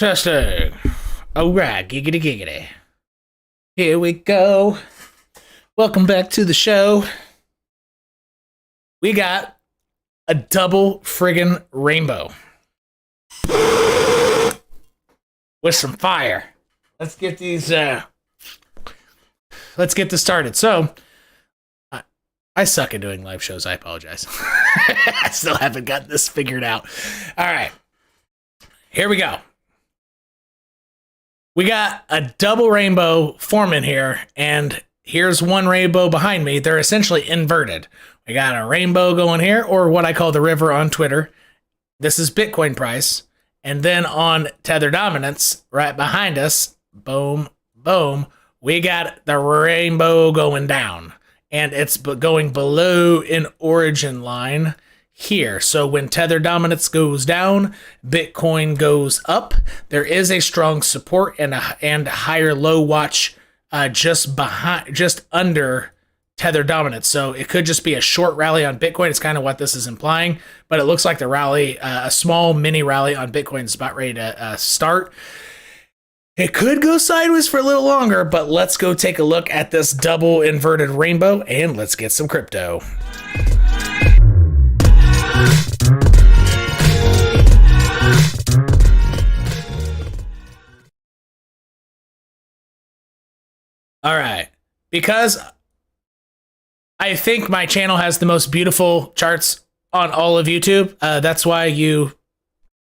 Testing. All right, giggity giggity. Here we go. Welcome back to the show. We got a double friggin' rainbow with some fire. Let's get these. Let's get this started. So, I suck at doing live shows. I apologize. I still haven't got this figured out. All right, here we go. We got a double rainbow forming here, and here's one rainbow behind me. They're essentially inverted. We got a rainbow going here, or what I call the river on Twitter. This is Bitcoin price. And then on Tether dominance, right behind us, boom, boom, we got the rainbow going down. And it's going below an origin line here. So when Tether dominance goes down, Bitcoin goes up. There is a strong support and a higher low watch just under Tether dominance. So it could just be a short rally on Bitcoin. It's kind of what this is implying, but it looks like the rally, a small mini rally on Bitcoin is about ready to start. It could go sideways for a little longer, but let's go take a look at this double inverted rainbow and let's get some crypto. All right, because I think my channel has the most beautiful charts on all of YouTube. That's why you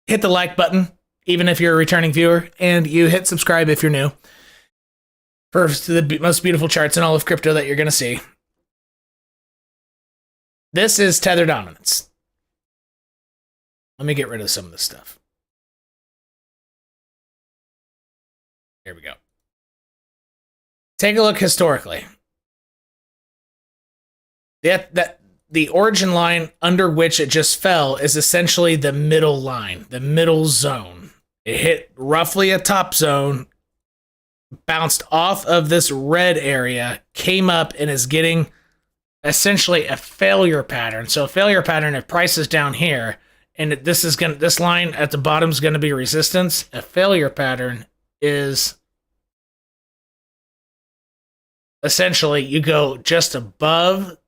hit the like button, even if you're a returning viewer, and you hit subscribe if you're new. For the most beautiful charts in all of crypto that you're going to see. This is Tether dominance. Let me get rid of some of this stuff. Here we go. Take a look historically. The origin line under which it just fell is essentially the middle line, the middle zone. It hit roughly a top zone, bounced off of this red area, came up, and is getting essentially a failure pattern. So a failure pattern, if price is down here, and this line at the bottom is going to be resistance. A failure pattern is essentially you go just above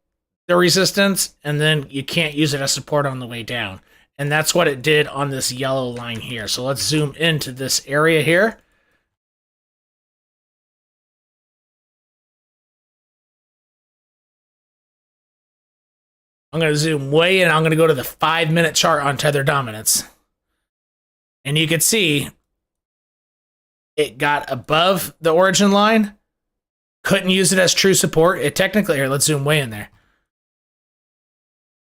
the resistance, and then you can't use it as support on the way down. And that's what it did on this yellow line here. So let's zoom into this area here. I'm going to zoom way in. I'm going to go to the 5-minute chart on Tether dominance. And you can see it got above the origin line. Couldn't use it as true support. It technically, here, let's zoom way in there.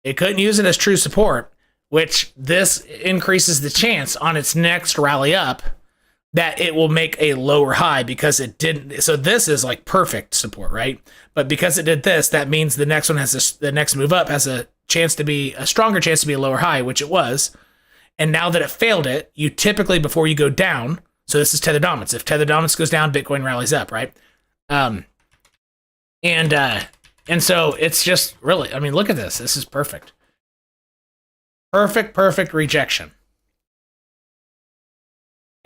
It couldn't use it as true support, which this increases the chance on its next rally up that it will make a lower high because it didn't. So this is like perfect support, right? But because it did this, that means the next one the next move up has a chance to be a stronger chance to be a lower high, which it was. And now that it failed it, you typically, before you go down, so this is Tether dominance. If Tether dominance goes down, Bitcoin rallies up, right? And so it's just really, I mean, look at this. This is perfect. Perfect rejection.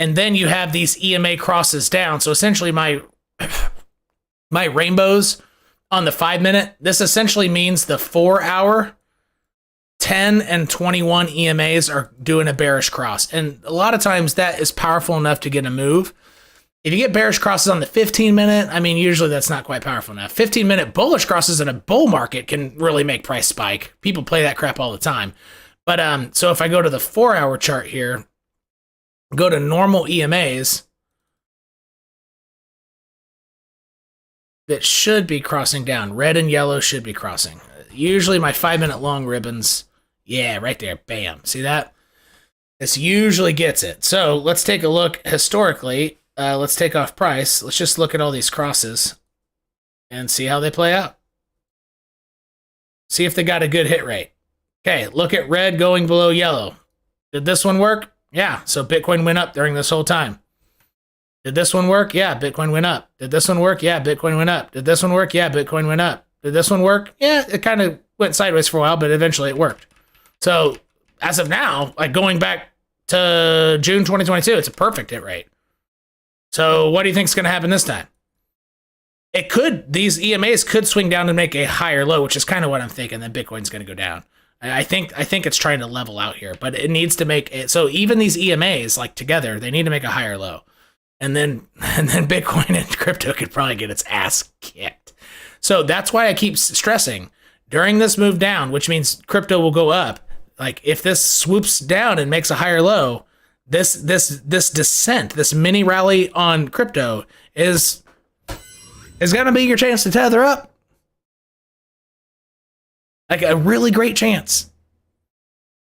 And then you have these EMA crosses down. So essentially my rainbows on the 5-minute, this essentially means the 4-hour, 10 and 21 EMAs are doing a bearish cross. And a lot of times that is powerful enough to get a move. If you get bearish crosses on the 15-minute, I mean, usually that's not quite powerful enough. 15-minute bullish crosses in a bull market can really make price spike. People play that crap all the time. But so if I go to the 4-hour chart here, go to normal EMAs, that should be crossing down. Red and yellow should be crossing. Usually my 5-minute long ribbons, yeah, right there, bam. See that? This usually gets it. So let's take a look historically. Let's take off price. Let's just look at all these crosses and see how they play out. See if they got a good hit rate. Okay, look at red going below yellow. Did this one work? Yeah, so Bitcoin went up during this whole time. Did this one work? Yeah, Bitcoin went up. Did this one work? Yeah, Bitcoin went up. Did this one work? Yeah, Bitcoin went up. Did this one work? Yeah, it kind of went sideways for a while, but eventually it worked. So as of now, like going back to June 2022. It's a perfect hit rate. So what do you think is going to happen this time? These EMAs could swing down and make a higher low, which is kind of what I'm thinking. Then Bitcoin's going to go down. I think it's trying to level out here, but it needs to make it. So even these EMAs, like together, they need to make a higher low. And then Bitcoin and crypto could probably get its ass kicked. So that's why I keep stressing during this move down, which means crypto will go up. Like if this swoops down and makes a higher low, this descent, this mini rally on crypto is going to be your chance to tether up. Like a really great chance.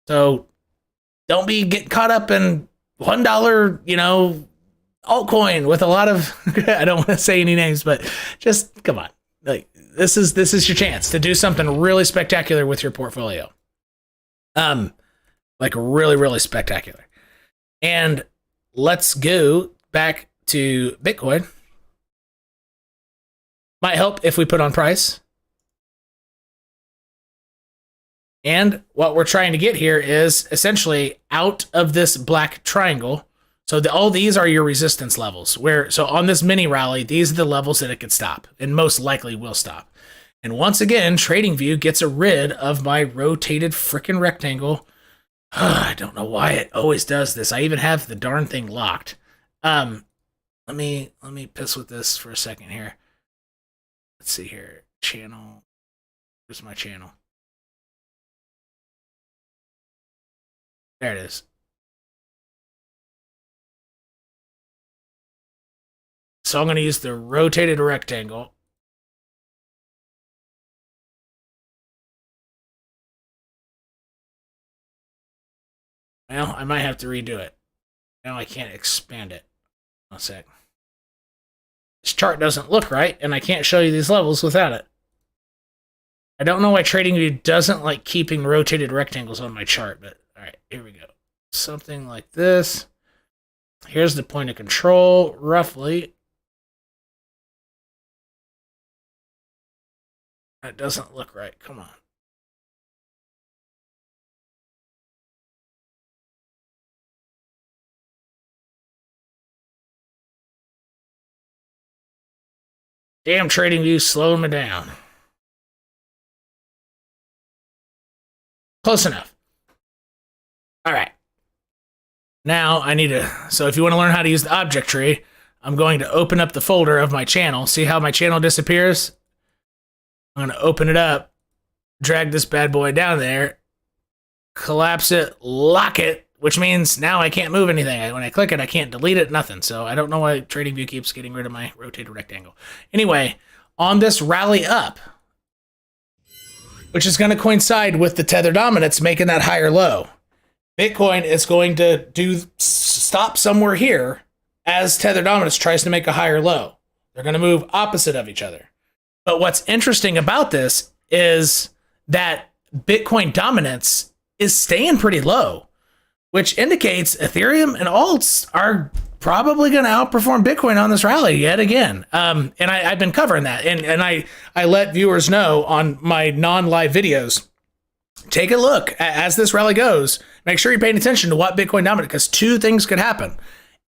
So don't get caught up in $1, altcoin with a lot of, I don't want to say any names, but just come on. Like this is your chance to do something really spectacular with your portfolio. Like really, really spectacular. And let's go back to Bitcoin. Might help if we put on price. And what we're trying to get here is essentially out of this black triangle. So all these are your resistance levels. So on this mini rally, these are the levels that it could stop and most likely will stop. And once again, TradingView gets rid of my rotated frickin' rectangle. I don't know why it always does this. I even have the darn thing locked. Let me piss with this for a second here. Let's see here. Channel. Where's my channel? There it is. So I'm going to use the rotated rectangle. Well, I might have to redo it. Now I can't expand it. One sec. This chart doesn't look right, and I can't show you these levels without it. I don't know why TradingView doesn't like keeping rotated rectangles on my chart, but all right, here we go. Something like this. Here's the point of control, roughly. That doesn't look right. Come on. Damn, TradingView slowing me down. Close enough. All right. Now I need to, so if you want to learn how to use the object tree, I'm going to open up the folder of my channel. See how my channel disappears? I'm going to open it up, drag this bad boy down there, collapse it, lock it, which means now I can't move anything. When I click it, I can't delete it, nothing. So I don't know why TradingView keeps getting rid of my rotated rectangle. Anyway, on this rally up, which is going to coincide with the tether dominance making that higher low, Bitcoin is going to stop somewhere here as tether dominance tries to make a higher low. They're going to move opposite of each other. But what's interesting about this is that Bitcoin dominance is staying pretty low, which indicates Ethereum and alts are probably going to outperform Bitcoin on this rally yet again. And I've been covering that. And I let viewers know on my non-live videos, take a look as this rally goes. Make sure you're paying attention to what Bitcoin dominance, because two things could happen.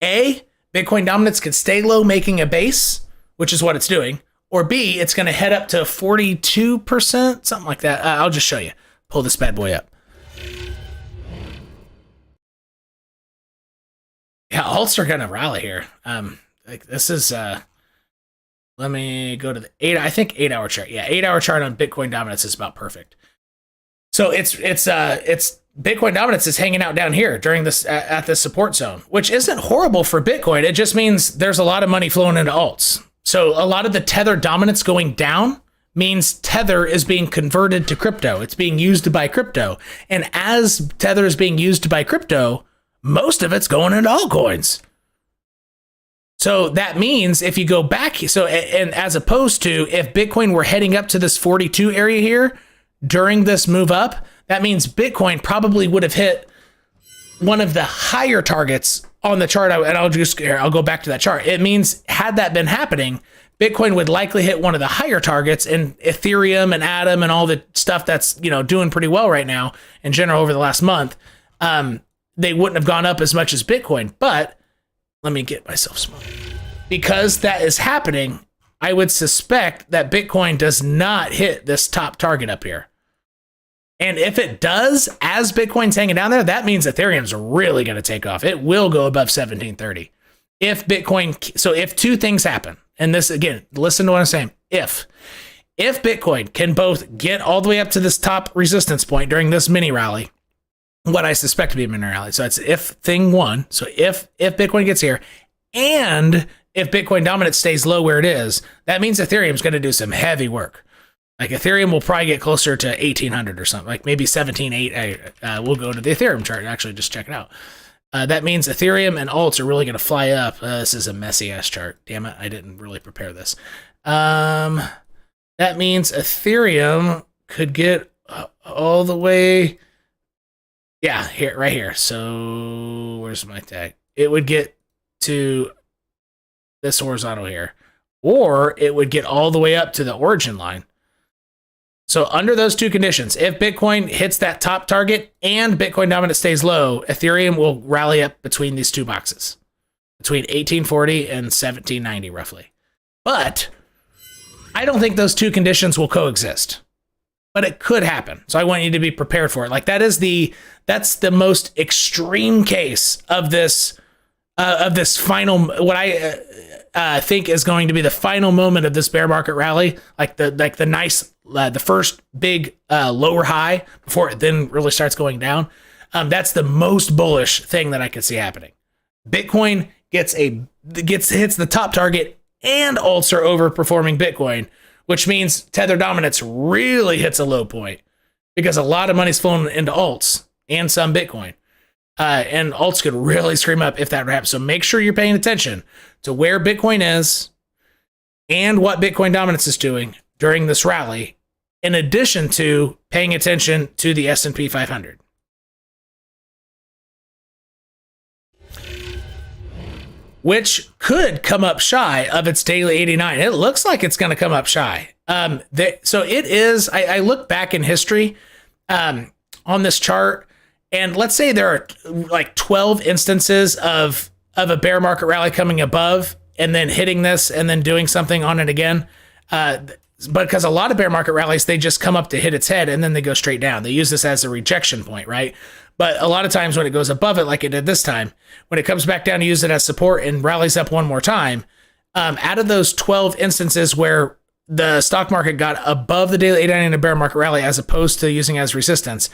A, Bitcoin dominance could stay low, making a base, which is what it's doing. Or B, it's going to head up to 42%, something like that. I'll just show you. Pull this bad boy up. Yeah, alts are going to rally here. Like this is, let me go to the 8-hour chart. Yeah, 8-hour chart on Bitcoin dominance is about perfect. So it's Bitcoin dominance is hanging out down here during this at this support zone, which isn't horrible for Bitcoin. It just means there's a lot of money flowing into alts. So a lot of the Tether dominance going down means Tether is being converted to crypto. It's being used by crypto. And as Tether is being used by crypto, most of it's going into altcoins. So that means if you go back, and as opposed to if Bitcoin were heading up to this 42 area here during this move up, that means Bitcoin probably would have hit one of the higher targets on the chart. And I'll go back to that chart. It means had that been happening, Bitcoin would likely hit one of the higher targets, and Ethereum and Atom and all the stuff that's, doing pretty well right now in general over the last month. they wouldn't have gone up as much as Bitcoin. But let me get myself small. Because that is happening, I would suspect that Bitcoin does not hit this top target up here. And if it does, as Bitcoin's hanging down there, that means Ethereum's really going to take off. It will go above 1730. If Bitcoin, so if two things happen, and this, again, listen to what I'm saying. If Bitcoin can both get all the way up to this top resistance point during this mini rally, what I suspect to be a mini rally. So that's if thing one. So if Bitcoin gets here, and if Bitcoin dominance stays low where it is, that means Ethereum's going to do some heavy work. Like Ethereum will probably get closer to 1800 or something, like maybe 17.8. We'll go to the Ethereum chart and actually just check it out. That means Ethereum and alts are really going to fly up. This is a messy ass chart. Damn it, I didn't really prepare this. That means Ethereum could get all the way. Yeah, here, right here. So where's my tag? It would get to this horizontal here, or it would get all the way up to the origin line. So under those two conditions, if Bitcoin hits that top target and Bitcoin dominance stays low, Ethereum will rally up between these two boxes, between 1840 and 1790 roughly. But I don't think those two conditions will coexist. But it could happen. So I want you to be prepared for it. Like that's the most extreme case of this final, what I think is going to be the final moment of this bear market rally, the first big lower high before it then really starts going down. That's the most bullish thing that I could see happening. Bitcoin hits the top target, and alts are overperforming Bitcoin, which means Tether dominance really hits a low point because a lot of money's flowing into alts and some Bitcoin. And alts could really scream up if that happens. So make sure you're paying attention to where Bitcoin is and what Bitcoin dominance is doing during this rally, in addition to paying attention to the S&P 500. Which could come up shy of its daily 89. It looks like it's going to come up shy. So it is, I look back in history on this chart, and let's say there are like 12 instances of a bear market rally coming above and then hitting this and then doing something on it again. But because a lot of bear market rallies, they just come up to hit its head and then they go straight down. They use this as a rejection point, right? But a lot of times when it goes above it, like it did this time, when it comes back down to use it as support and rallies up one more time, out of those 12 instances where the stock market got above the daily 89 in a bear market rally as opposed to using it as resistance,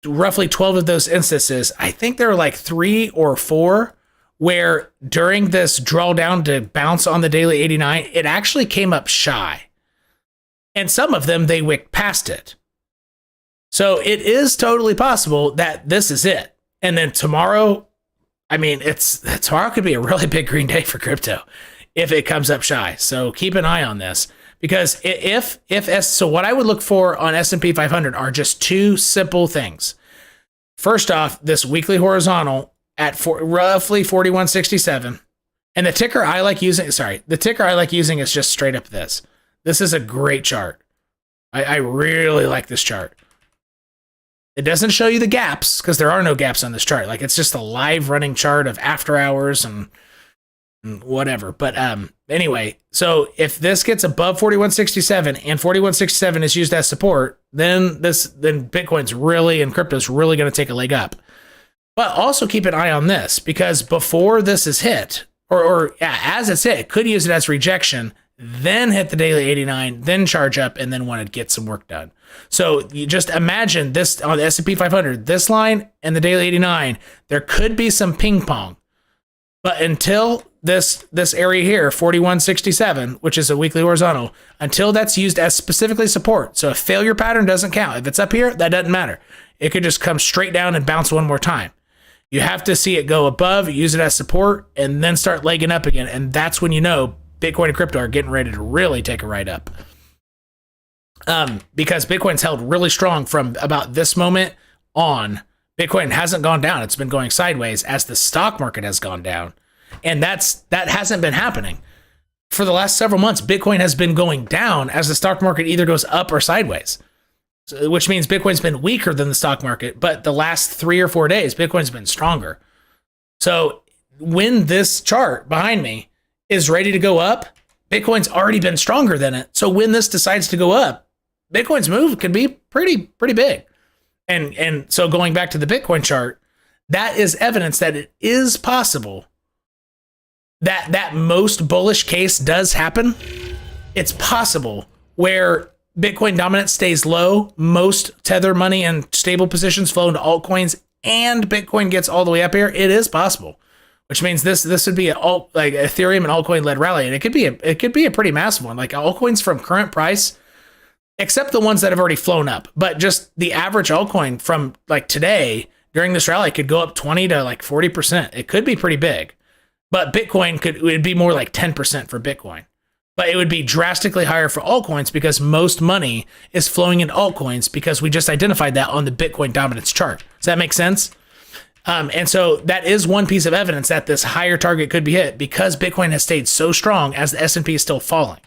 roughly 12 of those instances, I think there were like 3 or 4 where during this drawdown to bounce on the daily 89, it actually came up shy. And some of them, they wicked past it. So it is totally possible that this is it. And then tomorrow, I mean, tomorrow could be a really big green day for crypto if it comes up shy. So keep an eye on this, because so what I would look for on S&P 500 are just two simple things. First off, this weekly horizontal at roughly 4167. And the ticker I like using is just straight up this. This is a great chart. I really like this chart. It doesn't show you the gaps because there are no gaps on this chart. Like, it's just a live running chart of after hours and whatever. But anyway, so if this gets above 4167 and 4167 is used as support, then Bitcoin's really, and crypto's really going to take a leg up. But also keep an eye on this, because before this is hit, as it's hit, it could use it as rejection, then hit the daily 89, then charge up, and then want to get some work done. So you just imagine this on the S&P 500, this line and the daily 89, there could be some ping pong. But until this area here, 4167, which is a weekly horizontal, until that's used as specifically support. So a failure pattern doesn't count. If it's up here, that doesn't matter. It could just come straight down and bounce one more time. You have to see it go above, use it as support, and then start legging up again. And that's when you know Bitcoin and crypto are getting ready to really take a ride up. Because Bitcoin's held really strong from about this moment on. Bitcoin hasn't gone down. It's been going sideways as the stock market has gone down. And that hasn't been happening. For the last several months, Bitcoin has been going down as the stock market either goes up or sideways. which means Bitcoin's been weaker than the stock market, but the last 3 or 4 days, Bitcoin's been stronger. So when this chart behind me is ready to go up, Bitcoin's already been stronger than it. So when this decides to go up, Bitcoin's move could be pretty big. And so going back to the Bitcoin chart, that is evidence that it is possible that most bullish case does happen. It's possible where Bitcoin dominance stays low, most Tether money and stable positions flow into altcoins, and Bitcoin gets all the way up here. It is possible, which means this would be like Ethereum and altcoin led rally, and it could be a pretty massive one. Like altcoins from current price, except the ones that have already flown up, but just the average altcoin from like today during this rally could go up 20 to like 40%. It could be pretty big, but Bitcoin would be more like 10% for Bitcoin. But it would be drastically higher for altcoins because most money is flowing into altcoins because we just identified that on the Bitcoin dominance chart. Does that make sense? And so that is one piece of evidence that this higher target could be hit because Bitcoin has stayed so strong as the S&P is still falling.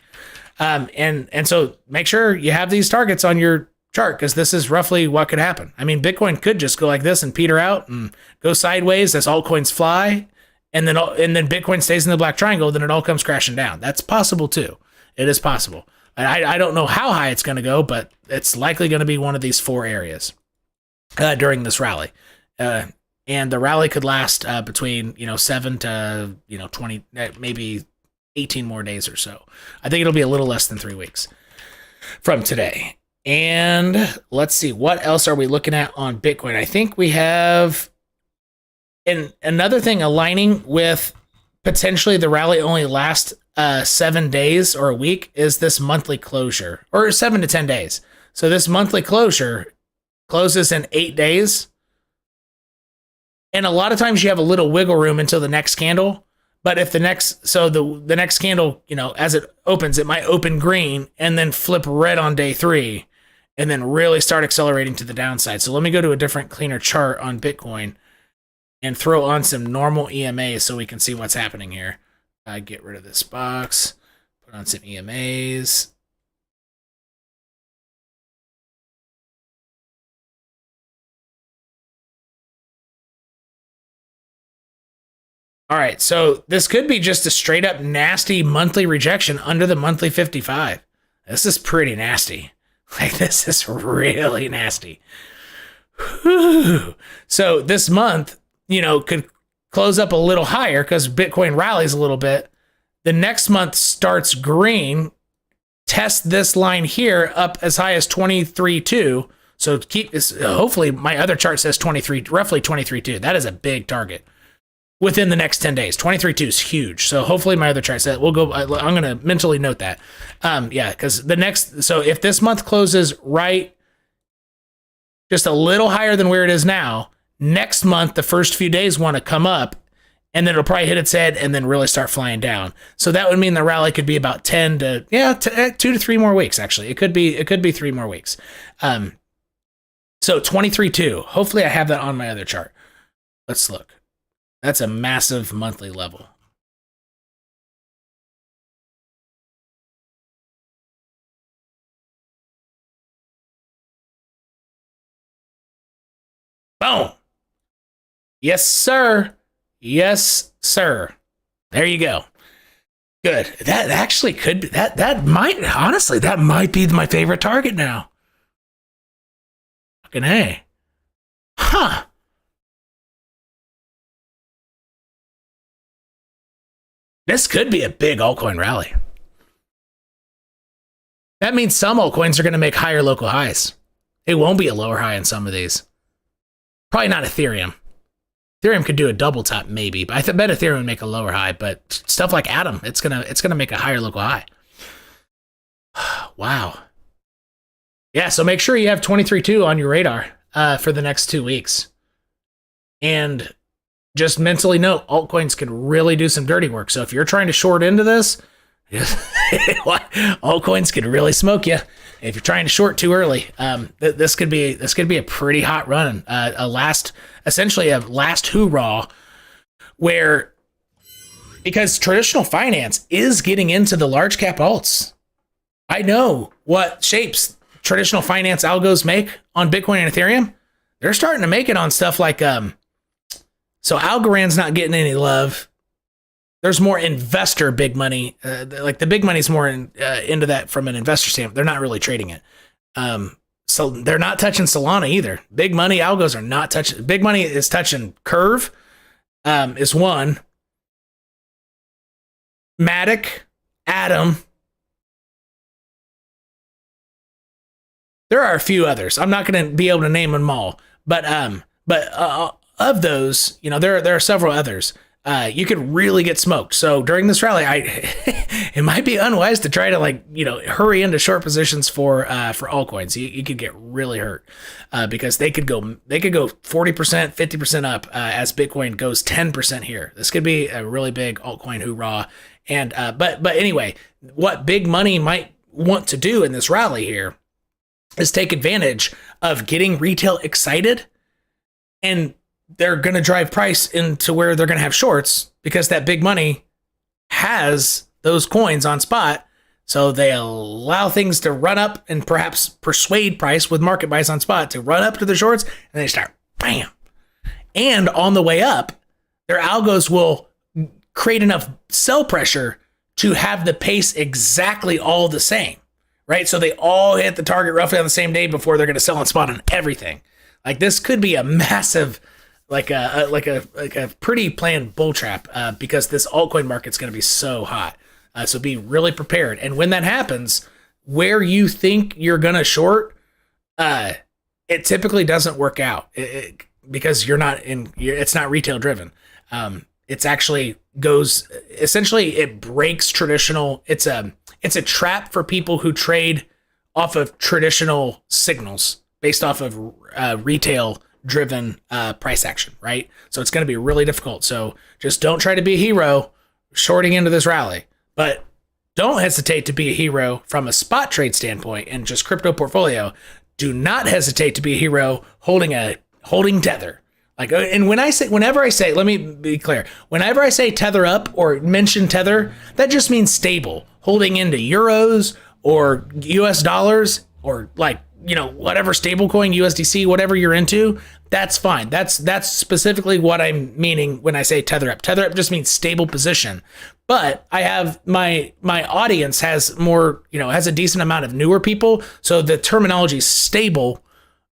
And so make sure you have these targets on your chart because this is roughly what could happen. I mean, Bitcoin could just go like this and peter out and go sideways as altcoins fly. And then Bitcoin stays in the black triangle, then it all comes crashing down. That's possible too. It is possible. I don't know how high it's going to go, but it's likely going to be one of these 4 areas during this rally. And the rally could last between 7 to 20, maybe 18 more days or so. I think it'll be a little less than 3 weeks from today. And let's see, what else are we looking at on Bitcoin? I think we have. And another thing aligning with potentially the rally only last 7 days or a week is this monthly closure, or 7 to 10 days. So this monthly closure closes in 8 days. And a lot of times you have a little wiggle room until the next candle. But if the next candle, as it opens, it might open green and then flip red on day 3 and then really start accelerating to the downside. So let me go to a different, cleaner chart on Bitcoin and throw on some normal EMAs so we can see what's happening here. Get rid of this box, put on some EMAs. All right, so this could be just a straight up nasty monthly rejection under the monthly 55. This is pretty nasty. Like, this is really nasty. Whew. So this month, could close up a little higher because Bitcoin rallies a little bit. The next month starts green, test this line here up as high as 23.2. So keep this. Hopefully, my other chart says roughly 23.2. That is a big target within the next 10 days. 23.2 is huge. So hopefully, my other chart says we'll go. I'm going to mentally note that. Because so if this month closes right, just a little higher than where it is now. Next month, the first few days want to come up, and then it'll probably hit its head and then really start flying down. So that would mean the rally could be about 2 to 3 more weeks. Actually, it could be 3 more weeks. So 23.2. Hopefully, I have that on my other chart. Let's look. That's a massive monthly level. Boom. Yes, sir. Yes, sir. There you go. Good. That actually could be, that might be my favorite target now. Fucking hey. Huh. This could be a big altcoin rally. That means some altcoins are going to make higher local highs. It won't be a lower high in some of these. Probably not Ethereum. Ethereum could do a double top maybe, but I bet Ethereum would make a lower high. But stuff like Atom, it's gonna make a higher local high. Wow. Yeah, so make sure you have 23.2 on your radar for the next 2 weeks, and just mentally note altcoins can really do some dirty work. So if you're trying to short into this, altcoins could really smoke you. If you're trying to short too early, this could be a pretty hot run, essentially a last hoorah, because traditional finance is getting into the large cap alts. I know what shapes traditional finance algos make on Bitcoin and Ethereum, they're starting to make it on stuff like, so Algorand's not getting any love. There's more investor big money. Like the big money's more into that from an investor standpoint. They're not really trading it. So they're not touching Solana either. Big money algos are not touching. Big money is touching Curve, is one. Matic, Atom. There are a few others. I'm not going to be able to name them all, but of those, there are several others. You could really get smoked. So during this rally, it might be unwise to try to hurry into short positions for altcoins. You could get really hurt because they could go 40%, 50% up as Bitcoin goes 10% here. This could be a really big altcoin hoorah. And but anyway, what big money might want to do in this rally here is take advantage of getting retail excited, and they're going to drive price into where they're going to have shorts because that big money has those coins on spot. So they allow things to run up and perhaps persuade price with market buys on spot to run up to the shorts, and they start bam. And on the way up, their algos will create enough sell pressure to have the pace exactly all the same. Right, so they all hit the target roughly on the same day before they're going to sell on spot on everything. Like this could be a massive, like a pretty planned bull trap because this altcoin market's going to be so hot. So be really prepared. And when that happens, where you think you're going to short, it typically doesn't work out because it's not retail driven. It's actually goes essentially it breaks traditional. It's a trap for people who trade off of traditional signals based off of retail driven price action, right? So it's going to be really difficult. So just don't try to be a hero shorting into this rally, but don't hesitate to be a hero from a spot trade standpoint and just crypto portfolio. Do not hesitate to be a hero holding Tether. Like, and whenever I say, let me be clear, whenever I say Tether up or mention Tether, that just means stable, holding into euros or US dollars or whatever stable coin, USDC, whatever you're into, that's fine. That's specifically what I'm meaning when I say Tether up. Tether up just means stable position. But I have my audience has more, has a decent amount of newer people. So the terminology stable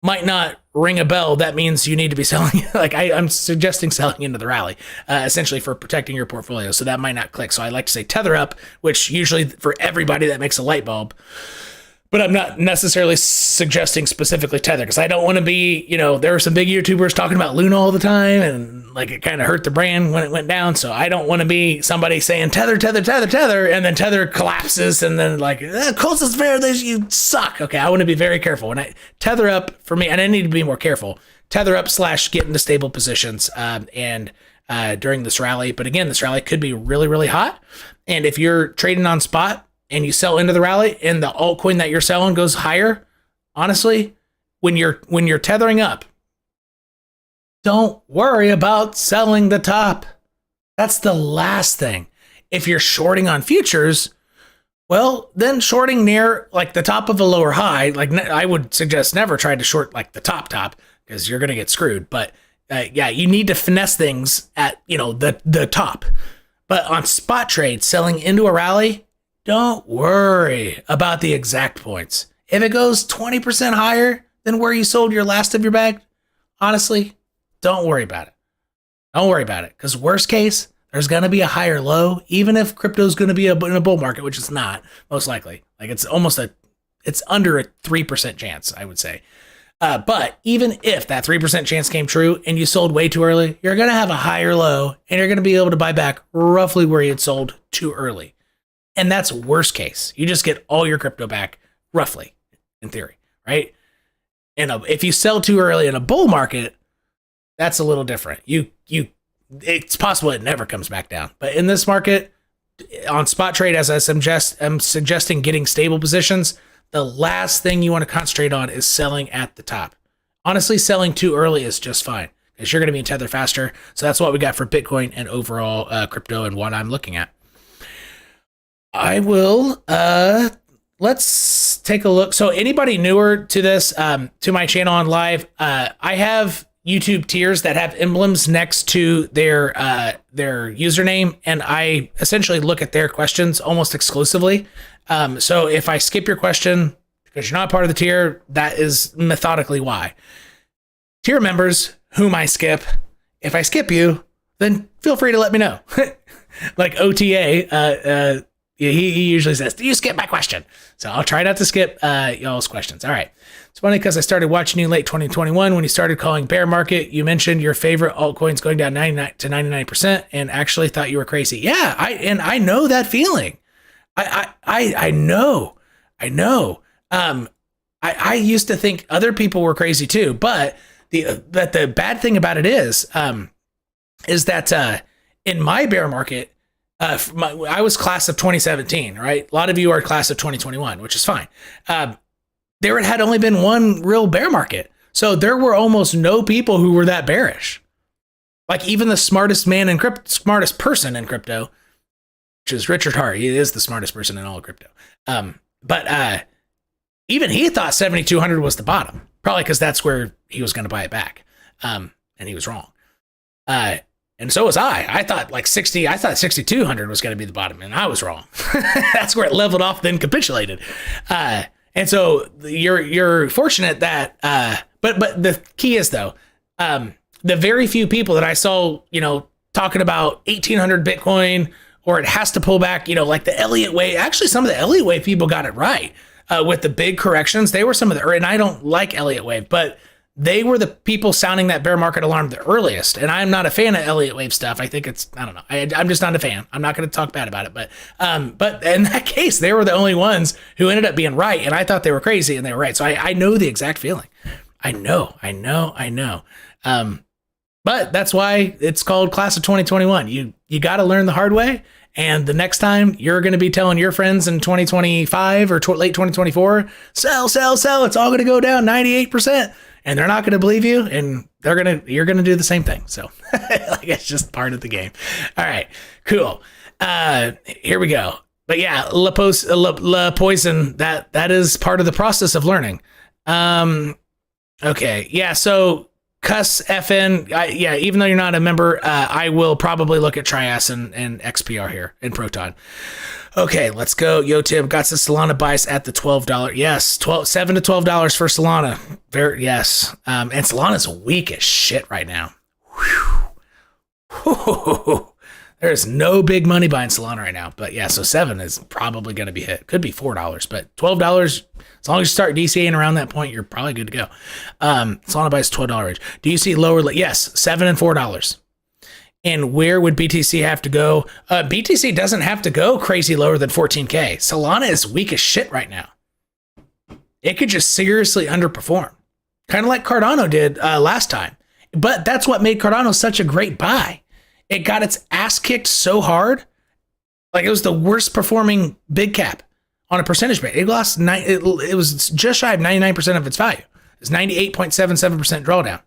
might not ring a bell. That means you need to be selling. I'm suggesting selling into the rally, essentially for protecting your portfolio. So that might not click. So I like to say Tether up, which usually for everybody that makes a light bulb. But I'm not necessarily suggesting specifically Tether because I don't want to be, there were some big YouTubers talking about Luna all the time and it kind of hurt the brand when it went down. So I don't want to be somebody saying Tether, Tether, Tether, Tether, and then Tether collapses and then closest fair, you suck. Okay, I want to be very careful. When I Tether up for me, and I need to be more careful. Tether up / get into stable positions during this rally. But again, this rally could be really, really hot. And if you're trading on spot, and you sell into the rally and the altcoin that you're selling goes higher, honestly, when you're tethering up, don't worry about selling the top. That's the last thing. If you're shorting on futures, well, then shorting near the top of a lower high, I would suggest never try to short the top because you're going to get screwed. But you need to finesse things at, the top. But on spot trade, selling into a rally, don't worry about the exact points. If it goes 20% higher than where you sold your last of your bag, honestly, don't worry about it. Don't worry about it. Because worst case, there's going to be a higher low, even if crypto is going to be in a bull market, which it's not, most likely. It's under a 3% chance, I would say. But even if that 3% chance came true and you sold way too early, you're going to have a higher low and you're going to be able to buy back roughly where you had sold too early. And that's worst case. You just get all your crypto back, roughly, in theory, right? And if you sell too early in a bull market, that's a little different. It's possible it never comes back down. But in this market, on spot trade, as I'm suggesting getting stable positions, the last thing you want to concentrate on is selling at the top. Honestly, selling too early is just fine because you're going to be in Tether faster. So that's what we got for Bitcoin and overall crypto and what I'm looking at. I will let's take a look. So anybody newer to this, to my channel on live, I have YouTube tiers that have emblems next to their username, and I essentially look at their questions almost exclusively. So if I skip your question because you're not part of the tier, that is methodically why. Tier members whom I skip, if I skip you, then feel free to let me know. Like OTA, he usually says, do you skip my question? So I'll try not to skip y'all's questions. All right. It's funny because I started watching you late 2021 when you started calling bear market. You mentioned your favorite altcoins going down 99 to 99% and actually thought you were crazy. Yeah, I know that feeling. I know. I used to think other people were crazy too, but the bad thing about it is that in my bear market, I was class of 2017, right? A lot of you are class of 2021, which is fine. There had only been one real bear market. So there were almost no people who were that bearish. Like even the smartest person in crypto, which is Richard Hart. He is the smartest person in all of crypto. But even he thought 7,200 was the bottom, probably because that's where he was going to buy it back. And he was wrong. And so was I. I thought 6,200 was going to be the bottom, and I was wrong. That's where it leveled off, then capitulated. And so you're fortunate that, but the key is though, the very few people that I saw, talking about 1,800 Bitcoin, or it has to pull back, like the Elliott wave. Actually, some of the Elliott wave people got it right with the big corrections. They were some of and I don't like Elliott wave, but they were the people sounding that bear market alarm the earliest. And I'm not a fan of Elliott wave stuff. I think I don't know. I'm just not a fan. I'm not going to talk bad about it. But in that case, they were the only ones who ended up being right. And I thought they were crazy and they were right. So I know the exact feeling. I know. But that's why it's called class of 2021. You got to learn the hard way. And the next time you're going to be telling your friends in 2025 or late 2024, sell, it's all going to go down 98%. And they're not going to believe you, and you're going to do the same thing. So it's just part of the game. All right, cool. Here we go. But yeah, La Poison, that is part of the process of learning. Okay. Yeah. So Cuss FN. Even though you're not a member, I will probably look at Trias and XPR here in Proton. Okay, let's go. Yo, Tim, got some Solana bias at the $12. Yes, $7 to $12 for Solana. Yes. And Solana's weak as shit right now. Whew. There's no big money buying Solana right now. But yeah, so 7 is probably going to be hit. Could be $4, but $12, as long as you start DCAing around that point, you're probably good to go. Solana buys $12 range. Do you see lower? Yes, $7 and $4. And where would BTC have to go? BTC doesn't have to go crazy lower than 14K. Solana is weak as shit right now. It could just seriously underperform. Kind of like Cardano did last time. But that's what made Cardano such a great buy. It got its ass kicked so hard. Like it was the worst performing big cap on a percentage rate. It lost it was just shy of 99% of its value. It's 98.77% drawdown.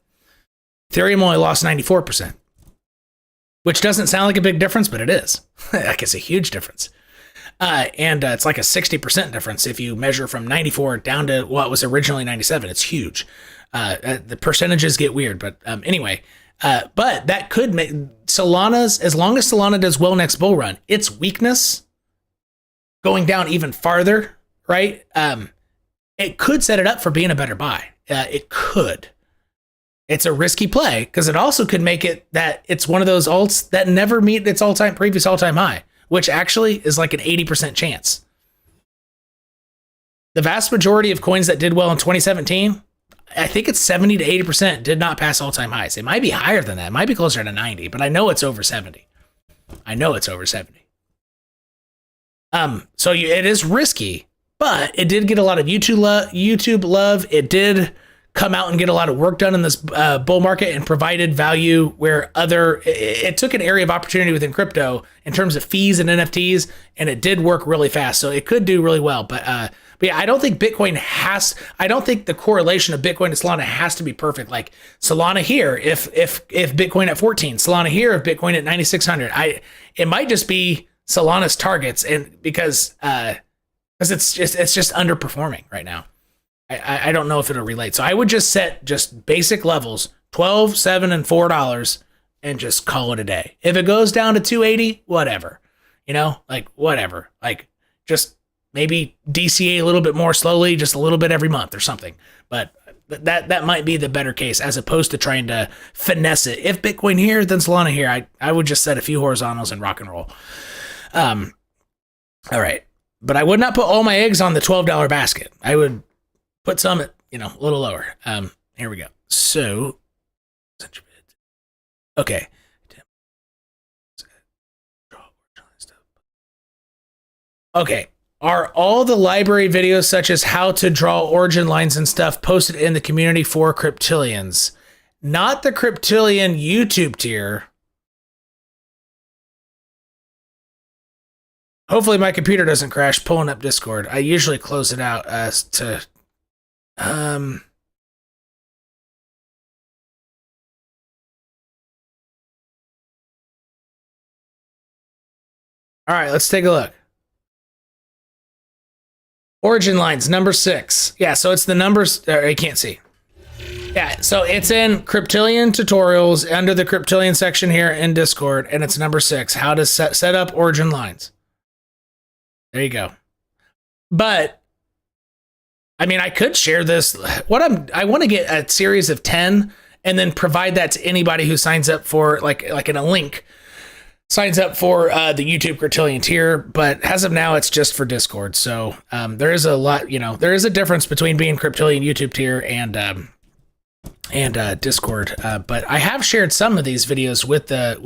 Ethereum only lost 94%. Which doesn't sound like a big difference, but it is. Like it's a huge difference. And it's like a 60% difference if you measure from 94 down to what was originally 97. It's huge. The percentages get weird, but anyway. But that could make Solana's, as long as Solana does well next bull run, its weakness going down even farther, right? It could set it up for being a better buy. It could. It's a risky play because it also could make it that it's one of those alts that never meet its previous all-time high, which actually is like an 80% chance. The vast majority of coins that did well in 2017, I think it's 70 to 80% did not pass all-time highs. It might be higher than that. It might be closer to 90, but I know it's over 70. So it is risky, but it did get a lot of YouTube love. It did come out and get a lot of work done in this bull market and provided value where it took an area of opportunity within crypto in terms of fees and NFTs, and it did work really fast. So it could do really well. But yeah, I don't think I don't think the correlation of Bitcoin to Solana has to be perfect. Like Solana here, if Bitcoin at 14, Solana here, if Bitcoin at 9,600, it might just be Solana's targets. And because because it's just underperforming right now. I don't know if it'll relate. So I would just set just basic levels, 12, 7, and $4, and just call it a day. If it goes down to 280, whatever. You know, like whatever. Like just maybe DCA a little bit more slowly, just a little bit every month or something. But that might be the better case as opposed to trying to finesse it. If Bitcoin here, then Solana here. I would just set a few horizontals and rock and roll. All right. But I would not put all my eggs on the $12 basket. I would put some at, a little lower. Here we go. So, okay. Okay. Are all the library videos such as how to draw origin lines and stuff posted in the community for Cryptillions? Not the Cryptillion YouTube tier. Hopefully my computer doesn't crash pulling up Discord. I usually close it out to all right, let's take a look. Origin lines, number 6. Yeah, so it's the numbers. I can't see. Yeah, so it's in Cryptillion tutorials under the Cryptillion section here in Discord, and it's number 6. How to set up origin lines. There you go. But I mean, I could share this. I want to get a series of 10 and then provide that to anybody who signs up for like in a link. Signs up for the YouTube Cryptillion tier, but as of now, it's just for Discord. So there is a lot, there is a difference between being Cryptillion YouTube tier and Discord. But I have shared some of these videos with the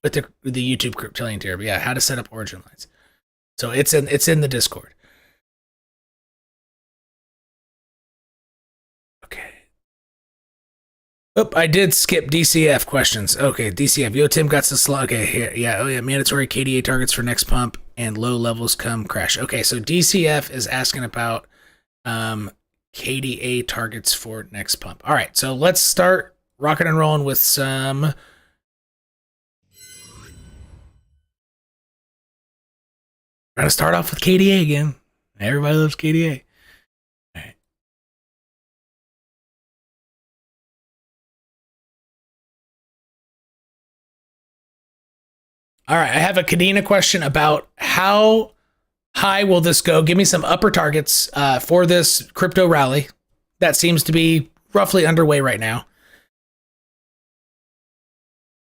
YouTube Cryptillion tier. But yeah, how to set up origin lines. So it's in the Discord. Okay. Oh, I did skip DCF questions. Okay, DCF. Yo, Tim got the slot. Okay, here. Yeah, oh yeah, mandatory KDA targets for next pump and low levels come crash. Okay, so DCF is asking about KDA targets for next pump. All right, so let's start rocking and rolling with some. We're going to start off with KDA again. Everybody loves KDA. All right. All right, I have a Kadena question about how high will this go? Give me some upper targets for this crypto rally. That seems to be roughly underway right now.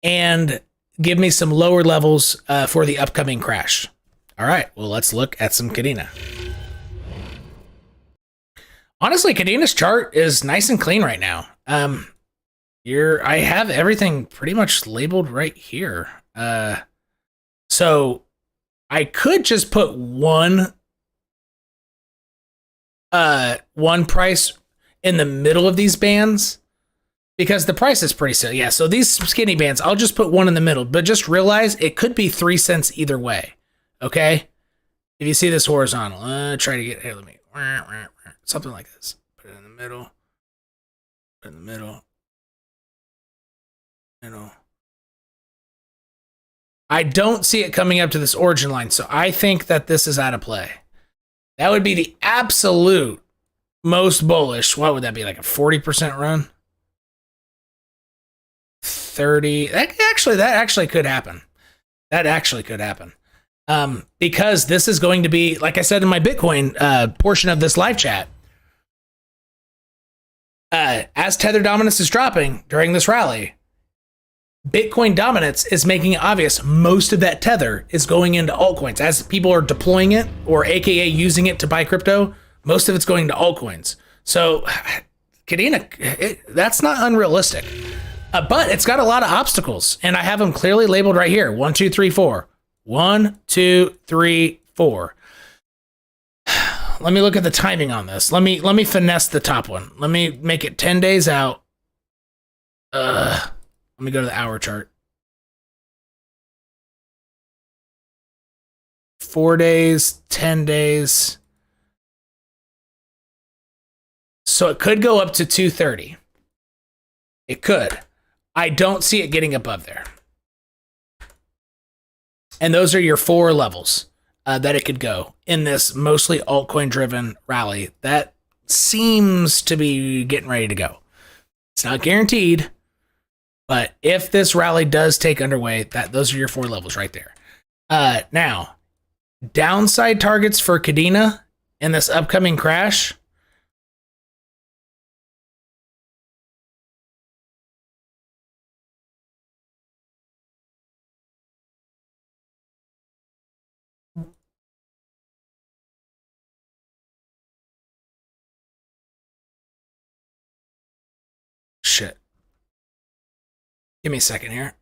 And give me some lower levels for the upcoming crash. All right, well, let's look at some Kadena. Honestly, Kadena's chart is nice and clean right now. I have everything pretty much labeled right here. So I could just put one price in the middle of these bands because the price is pretty silly. Yeah, so these skinny bands, I'll just put one in the middle, but just realize it could be 3 cents either way. Okay, if you see this horizontal, try to get here. Let me something like this. Put it in the middle. Put it in the middle. I don't see it coming up to this origin line, so I think that this is out of play. That would be the absolute most bullish. What would that be? Like a 40% run? 30. That actually could happen. That actually could happen. Because this is going to be, like I said in my Bitcoin portion of this live chat, as Tether dominance is dropping during this rally, Bitcoin dominance is making it obvious most of that Tether is going into altcoins. As people are deploying it, or AKA using it to buy crypto, most of it's going to altcoins. So, Kadena, that's not unrealistic. But it's got a lot of obstacles, and I have them clearly labeled right here. 1, 2, 3, 4. 1, 2, 3, 4. Let me look at the timing on this. Let me finesse the top one. Let me make it 10 days out. Let me go to the hour chart. 4 days, 10 days. So it could go up to 230. It could. I don't see it getting above there. And those are your 4 levels. that it could go in this mostly altcoin driven rally that seems to be getting ready to go. It's not guaranteed, but if this rally does take underway, those are your 4 levels right there. Now, downside targets for Kadena in this upcoming crash. Shit. Give me a second here.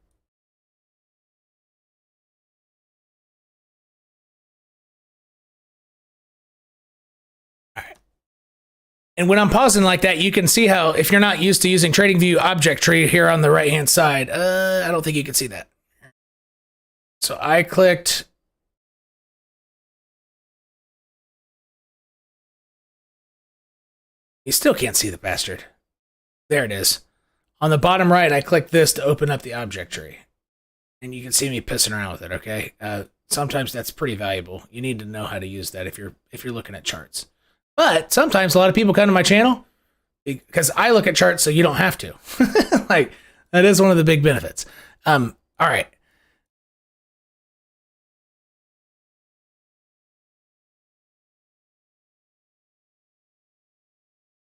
All right. And when I'm pausing like that, you can see how, if you're not used to using TradingView object tree here on the right-hand side, I don't think you can see that. So I clicked. You still can't see the bastard. There it is. On the bottom right, I click this to open up the object tree. And you can see me pissing around with it, okay? Sometimes that's pretty valuable. You need to know how to use that if you're looking at charts. But sometimes a lot of people come to my channel because I look at charts so you don't have to. Like, that is one of the big benefits. All right.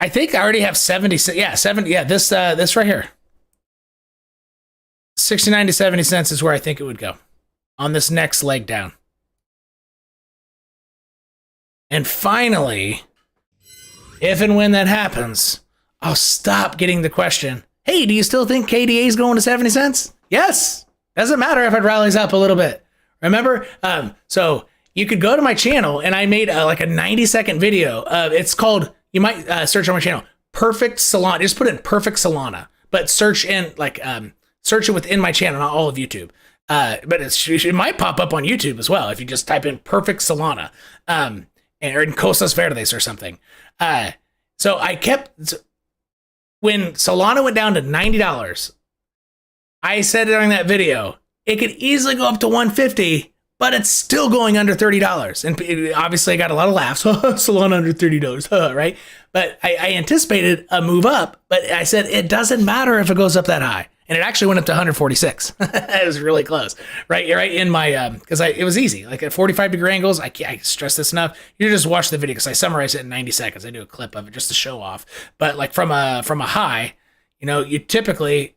I think I already have 70. Yeah, 70. Yeah, this right here. 69 to 70 cents is where I think it would go on this next leg down. And finally, if and when that happens, I'll stop getting the question, hey, do you still think KDA is going to 70 cents? Yes. Doesn't matter if it rallies up a little bit. Remember? So you could go to my channel, and I made like a 90-second video. It's called, you might search on my channel, Perfect Solana. Just put in Perfect Solana, but search in like, search it within my channel, not all of YouTube. But it might pop up on YouTube as well if you just type in Perfect Solana, or in Costas Verdes or something. So I kept, when Solana went down to $90, I said during that video, it could easily go up to 150, but it's still going under $30. And obviously I got a lot of laughs. Solana under $30, right? But I anticipated a move up, but I said it doesn't matter if it goes up that high. And it actually went up to 146. It was really close, right? You're right in my, because it was easy. Like at 45-degree angles, I stress this enough. You just watch the video because I summarize it in 90 seconds. I do a clip of it just to show off. But like from a high, you know, you typically,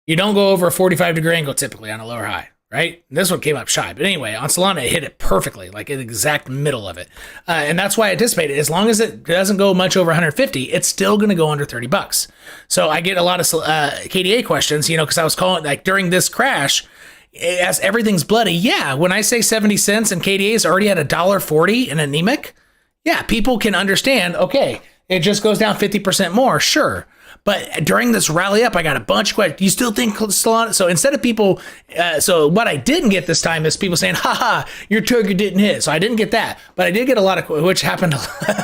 you don't go over a 45-degree angle typically on a lower high, right? This one came up shy. But anyway, on Solana, it hit it perfectly, like in the exact middle of it. And that's why I anticipated, as long as it doesn't go much over 150, it's still going to go under $30. So I get a lot of KDA questions, you know, because I was calling, like during this crash, as everything's bloody, yeah, when I say 70 cents and KDA is already at $1.40 and anemic, yeah, people can understand, okay, it just goes down 50% more, sure. But during this rally up, I got a bunch of questions. Do you still think Solana? So instead of people, so what I didn't get this time is people saying, haha, your target didn't hit. So I didn't get that. But I did get a lot of, which happened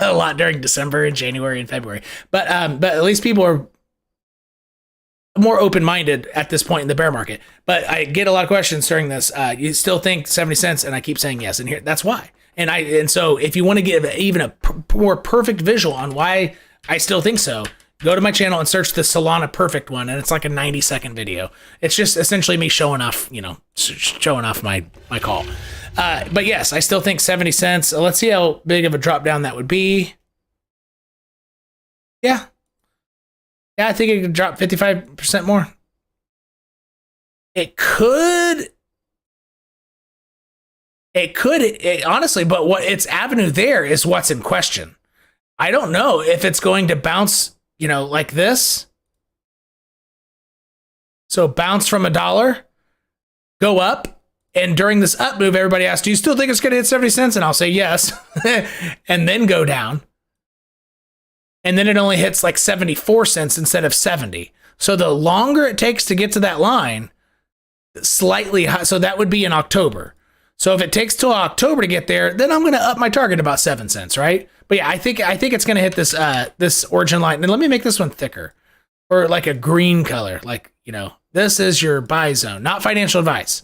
a lot during December and January and February. But at least people are more open-minded at this point in the bear market. But I get a lot of questions during this. You still think 70 cents? And I keep saying yes. And here, that's why. And so if you want to give even a more perfect visual on why I still think so, go to my channel and search the Solana Perfect one, and it's like a 90-second video. It's just essentially me showing off, you know, showing off my call. But yes, I still think 70 cents. Let's see how big of a drop down that would be. Yeah, I think it could drop 55% more. It could, honestly, but what its avenue there is what's in question. I don't know if it's going to bounce, you know, like this. So bounce from $1, go up, and during this up move, everybody asks, do you still think it's going to hit 70 cents? And I'll say yes, and then go down. And then it only hits like 74 cents instead of 70. So the longer it takes to get to that line, slightly high, so that would be in October. So if it takes till October to get there, then I'm going to up my target about 7 cents, right? But yeah, I think it's going to hit this this origin line. And let me make this one thicker, or like a green color. Like, you know, this is your buy zone, not financial advice.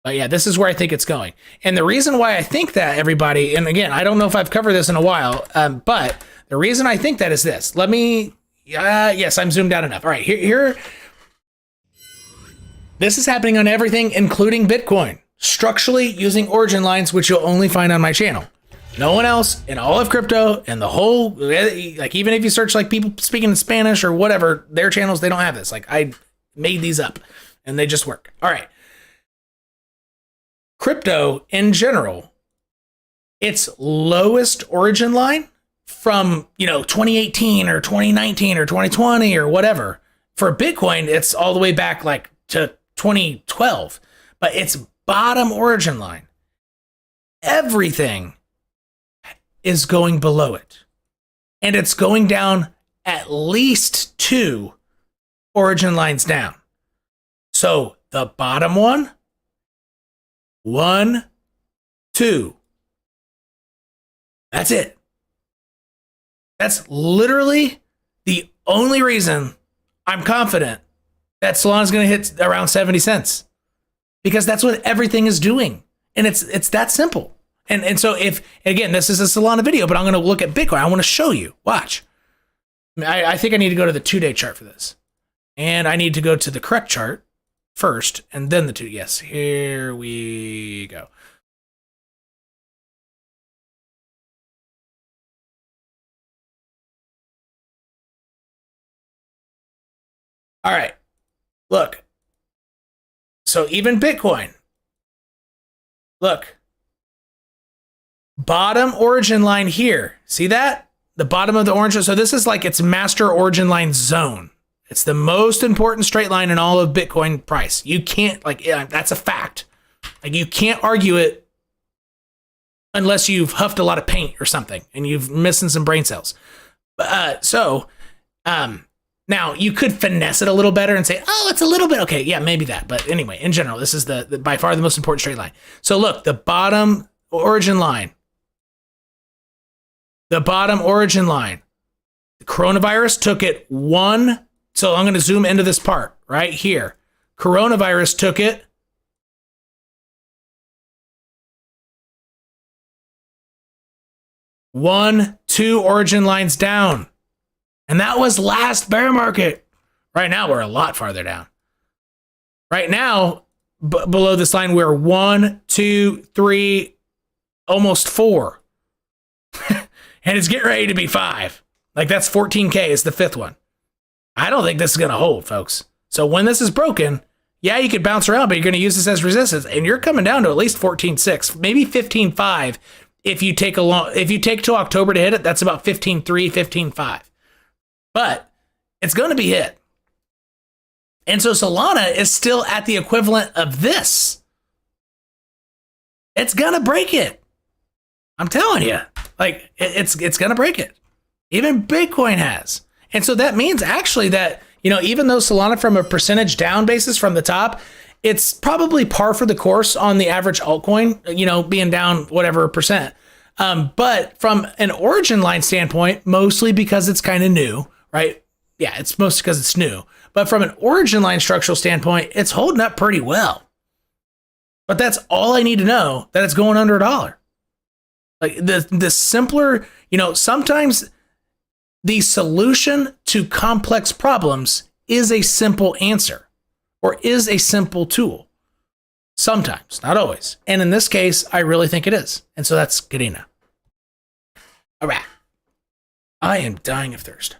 But yeah, this is where I think it's going. And the reason why I think that, everybody, and again, I don't know if I've covered this in a while, but the reason I think that is this. Let me, yes, I'm zoomed out enough. All right, here. This is happening on everything, including Bitcoin, structurally using origin lines, which you'll only find on my channel. No one else in all of crypto and the whole, like, even if you search like people speaking in Spanish or whatever, their channels, they don't have this. Like, I made these up and they just work. All right. Crypto in general, its lowest origin line from, 2018 or 2019 or 2020 or whatever. For Bitcoin, it's all the way back like to 2012, but its bottom origin line, everything is going below it. And it's going down at least 2 origin lines down. So the bottom one, 1, 2. That's it. That's literally the only reason I'm confident that Solana's going to hit around 70 cents. Because that's what everything is doing. And it's that simple. And so if, again, this is a Solana video, but I'm going to look at Bitcoin. I want to show you. Watch. I think I need to go to the 2-day chart for this. And I need to go to the correct chart first, and then the 2. Yes, here we go. All right. Look. So even Bitcoin. Look. Bottom origin line here. See that? The bottom of the orange. So this is like its master origin line zone. It's the most important straight line in all of Bitcoin price. You can't, like, yeah, that's a fact. Like, you can't argue it unless you've huffed a lot of paint or something and you've missing some brain cells. Now you could finesse it a little better and say, oh, it's a little bit. Okay, yeah, maybe that. But anyway, in general, this is the by far the most important straight line. So look, the bottom origin line. The bottom origin line. The coronavirus took it 1. So I'm going to zoom into this part right here. Coronavirus took it 1, 2 origin lines down. And that was last bear market. Right now, we're a lot farther down. Right now, below this line, we're 1, 2, 3, almost 4. And it's getting ready to be 5. Like, that's 14K is the 5th one. I don't think this is going to hold, folks. So when this is broken, yeah, you could bounce around, but you're going to use this as resistance. And you're coming down to at least 14.6, maybe 15.5. If you take till October to hit it, that's about 15.3, 15.5. But it's going to be hit. And so Solana is still at the equivalent of this. It's going to break it. I'm telling you. Like, it's going to break it. Even Bitcoin has. And so that means actually that, even though Solana from a percentage down basis from the top, it's probably par for the course on the average altcoin, being down whatever percent. But from an origin line standpoint, mostly because it's kind of new, right? Yeah, it's mostly because it's new. But from an origin line structural standpoint, it's holding up pretty well. But that's all I need to know, that it's going under $1. Like the simpler, sometimes the solution to complex problems is a simple answer or is a simple tool. Sometimes, not always. And in this case, I really think it is. And so that's Kadena. All right. I am dying of thirst.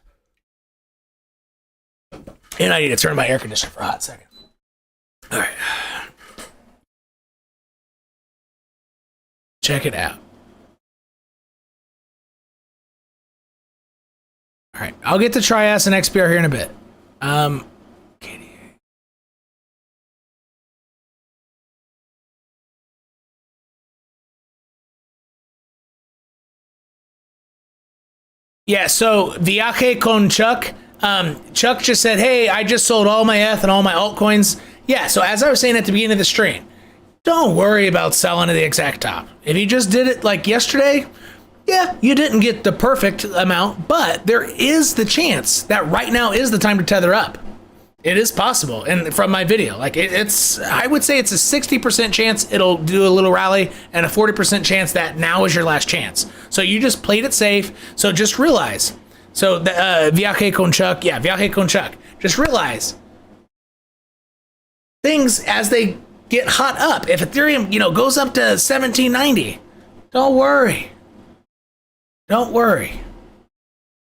And I need to turn my air conditioner for a hot second. All right. Check it out. All right, I'll get to Trias and XPR here in a bit. Yeah, so Viaje con Chuck. Chuck just said, hey, I just sold all my ETH and all my altcoins. Yeah, so as I was saying at the beginning of the stream, don't worry about selling to the exact top. If you just did it like yesterday, yeah, you didn't get the perfect amount, but there is the chance that right now is the time to tether up. It is possible, and from my video, like it's, I would say it's a 60% chance it'll do a little rally, and a 40% chance that now is your last chance. So you just played it safe. So just realize, so the viaje con Chuck, yeah, viaje con Chuck. Just realize things as they get hot up. If Ethereum, goes up to 1790, don't worry. Don't worry.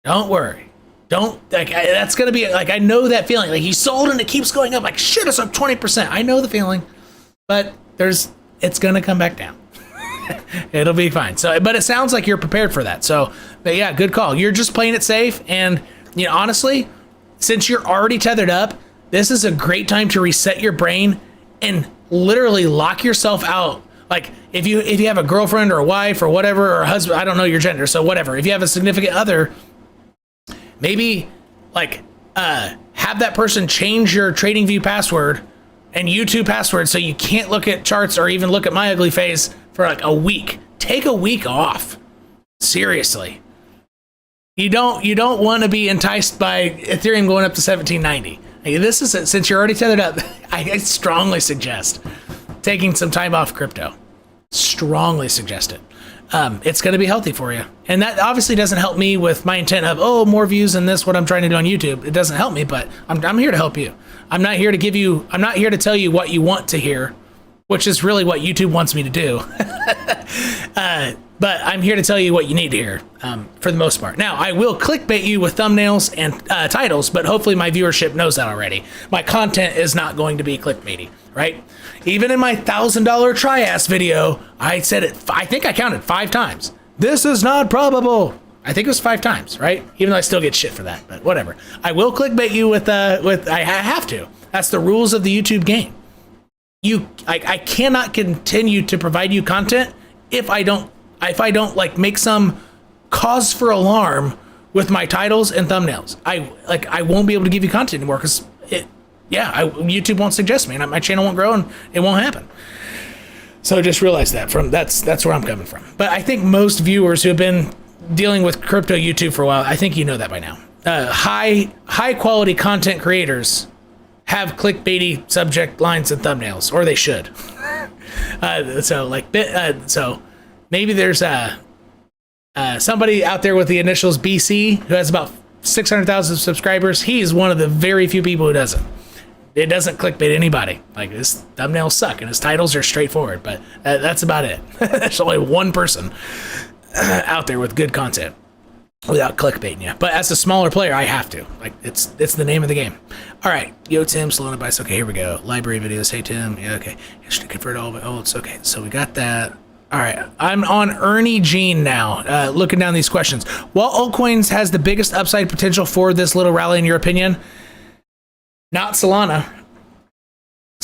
Don't worry. Don't, like, that's going to be, like, I know that feeling. Like, he sold and it keeps going up. Like, shit, it's up 20%. I know the feeling. But it's going to come back down. It'll be fine. So, but it sounds like you're prepared for that. So, but yeah, good call. You're just playing it safe. And, honestly, since you're already tethered up, this is a great time to reset your brain and literally lock yourself out. Like, if you have a girlfriend or a wife or whatever, or a husband, I don't know your gender, so whatever. If you have a significant other, maybe like have that person change your Tradingview password and YouTube password so you can't look at charts or even look at my ugly face for like a week. Take a week off. Seriously. You don't want to be enticed by Ethereum going up to 1790. This is it. Since you're already tethered up, I strongly suggest taking some time off crypto. Strongly suggest it. It's going to be healthy for you. And that obviously doesn't help me with my intent of, more views than this, what I'm trying to do on YouTube. It doesn't help me, but I'm here to help you. I'm not here to tell you what you want to hear, which is really what YouTube wants me to do. But I'm here to tell you what you need to hear, for the most part. Now, I will clickbait you with thumbnails and titles, but hopefully my viewership knows that already. My content is not going to be clickbaity, right? Even in my $1,000 try-ass video, I said it, I think I counted 5 times. This is not probable. I think it was 5 times, right? Even though I still get shit for that, but whatever. I will clickbait you with I have to. That's the rules of the YouTube game. I cannot continue to provide you content if I don't like make some cause for alarm with my titles and thumbnails. I won't be able to give you content anymore because YouTube won't suggest me and my channel won't grow and it won't happen. So just realize that that's where I'm coming from. But I think most viewers who have been dealing with crypto YouTube for a while, I think you know that by now. High quality content creators have clickbaity subject lines and thumbnails, or they should. So maybe there's somebody out there with the initials BC who has about 600,000 subscribers. He's one of the very few people who doesn't. It doesn't clickbait anybody. Like, his thumbnails suck and his titles are straightforward, but that's about it. There's only one person out there with good content without clickbaiting you. But as a smaller player, I have to. Like, it's the name of the game. All right. Yo, Tim, Solana Bice. Okay, here we go. Library videos. Hey, Tim. Yeah, okay. I should convert all of it. Oh, it's okay. So we got that. All right. I'm on Ernie Jean now, looking down these questions. What altcoins has the biggest upside potential for this little rally, in your opinion? Not Solana.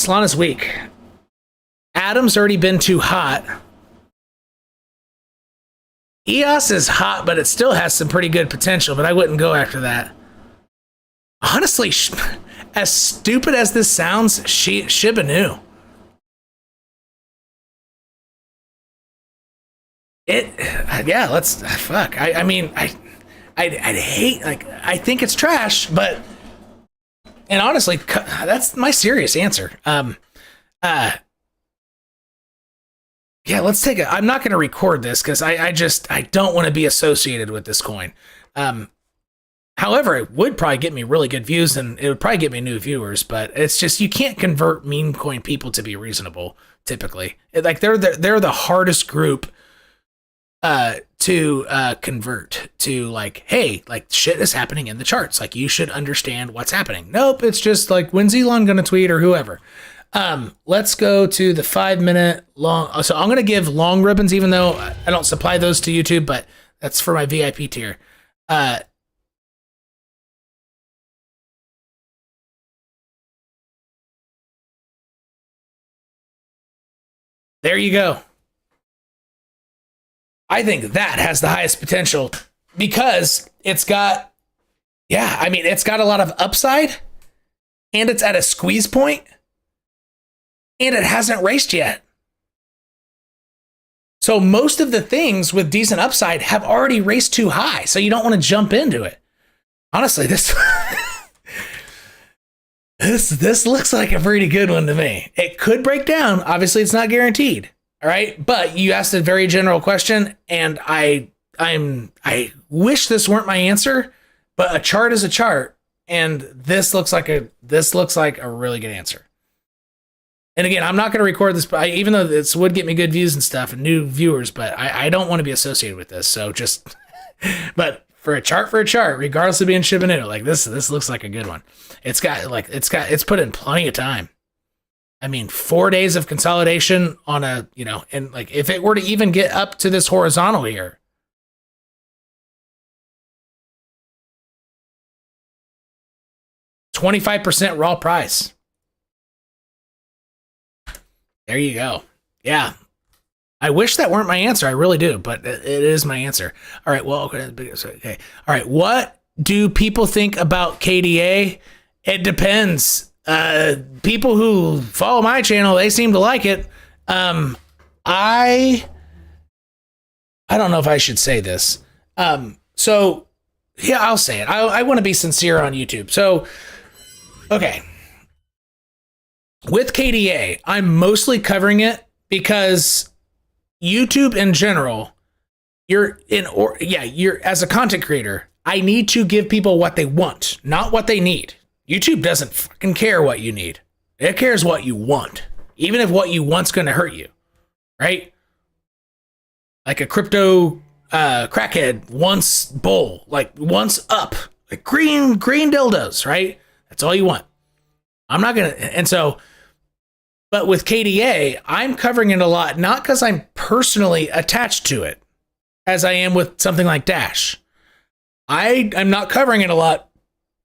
Solana's weak. Atom's already been too hot. EOS is hot, but it still has some pretty good potential, but I wouldn't go after that. Honestly, as stupid as this sounds, Shiba Inu. Fuck. I'd hate, like, I think it's trash, but, and honestly, that's my serious answer. Let's take I'm not going to record this because I don't want to be associated with this coin. However, it would probably get me really good views and it would probably get me new viewers, but it's just, you can't convert meme coin people to be reasonable, typically. Like, they're the hardest group to convert to, like, hey, like, shit is happening in the charts. Like, you should understand what's happening. Nope, it's just like, when's Elon going to tweet or whoever. Let's go to the 5-minute long. So I'm going to give long ribbons, even though I don't supply those to YouTube, but that's for my VIP tier. There you go. I think that has the highest potential because it's got, it's got a lot of upside and it's at a squeeze point and it hasn't raced yet. So most of the things with decent upside have already raced too high. So you don't want to jump into it. Honestly, this, This looks like a pretty good one to me. It could break down. Obviously, it's not guaranteed. All right, but you asked a very general question, and I wish this weren't my answer, but a chart is a chart, and this looks like a really good answer. And again, I'm not going to record this, even though this would get me good views and stuff and new viewers, but I don't want to be associated with this. So just, but for a chart, regardless of being Shiba Inu, like this looks like a good one. It's put in plenty of time. I mean, 4 days of consolidation on a, and like if it were to even get up to this horizontal here, $25 raw price. There you go. Yeah. I wish that weren't my answer. I really do, but it is my answer. All right. Well, okay. All right. What do people think about KDA? It depends. People who follow my channel, they seem to like it. I don't know if I should say this. So yeah, I'll say it. I want to be sincere on YouTube. So, okay. With KDA, I'm mostly covering it because YouTube in general, you're as a content creator, I need to give people what they want, not what they need. YouTube doesn't fucking care what you need. It cares what you want, even if what you want's going to hurt you, right? Like a crypto crackhead wants bull, like wants up, like green dildos, right? That's all you want. I'm not going to, and so, but with KDA, I'm covering it a lot, not because I'm personally attached to it, as I am with something like Dash. I'm not covering it a lot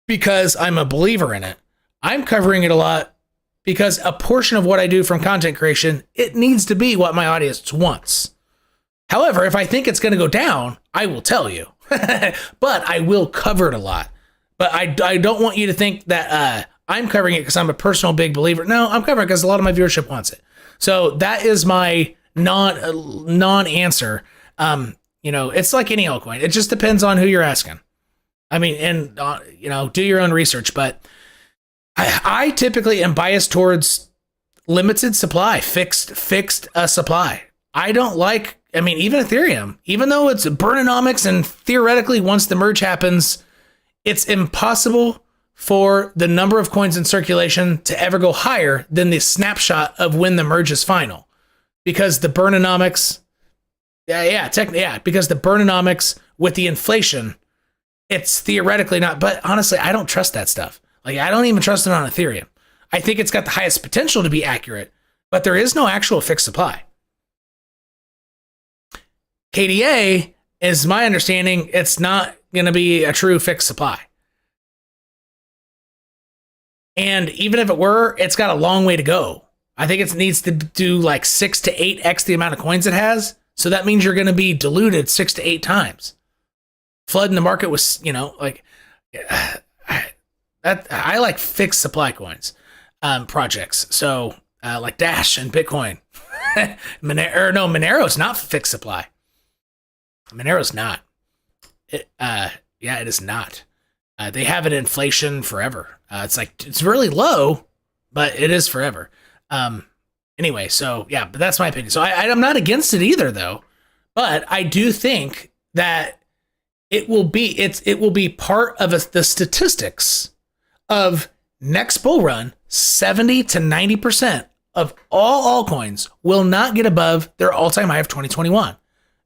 because I'm a believer in it. I'm covering it a lot because a portion of what I do from content creation, it needs to be what my audience wants. However, if I think it's going to go down, I will tell you. But I will cover it a lot. But I don't want you to think that I'm covering it because I'm a personal big believer. No, I'm covering it because a lot of my viewership wants it. So that is my non-answer. It's like any altcoin. It just depends on who you're asking. I mean, and do your own research. But I typically am biased towards limited supply, fixed supply. I don't like. I mean, even Ethereum, even though it's burnonomics and theoretically once the merge happens, it's impossible for the number of coins in circulation to ever go higher than the snapshot of when the merge is final. Because the burnonomics, because the burnonomics with the inflation, it's theoretically not, but honestly, I don't trust that stuff. Like, I don't even trust it on Ethereum. I think it's got the highest potential to be accurate, but there is no actual fixed supply. KDA, is my understanding, it's not going to be a true fixed supply. And even if it were, it's got a long way to go. I think it needs to do like 6 to 8x the amount of coins it has. So that means you're going to be diluted 6 to 8 times. Flooding the market with, I like fixed supply coins, projects. So like Dash and Bitcoin. Monero's not fixed supply. Monero's not. It is not. They have an inflation forever. It's really low, but it is forever. Anyway, so yeah, but that's my opinion. So I'm not against it either, though. But I do think that it will be part of the statistics of next bull run. 70 to 90% of all altcoins will not get above their all-time high of 2021.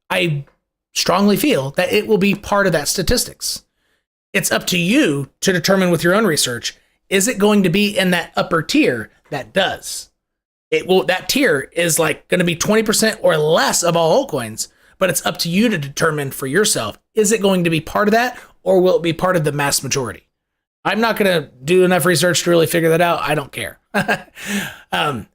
I strongly feel that it will be part of that statistics. It's up to you to determine with your own research, is it going to be in that upper tier that does? That tier is like going to be 20% or less of all altcoins, but it's up to you to determine for yourself, is it going to be part of that or will it be part of the mass majority? I'm not going to do enough research to really figure that out. I don't care. I'm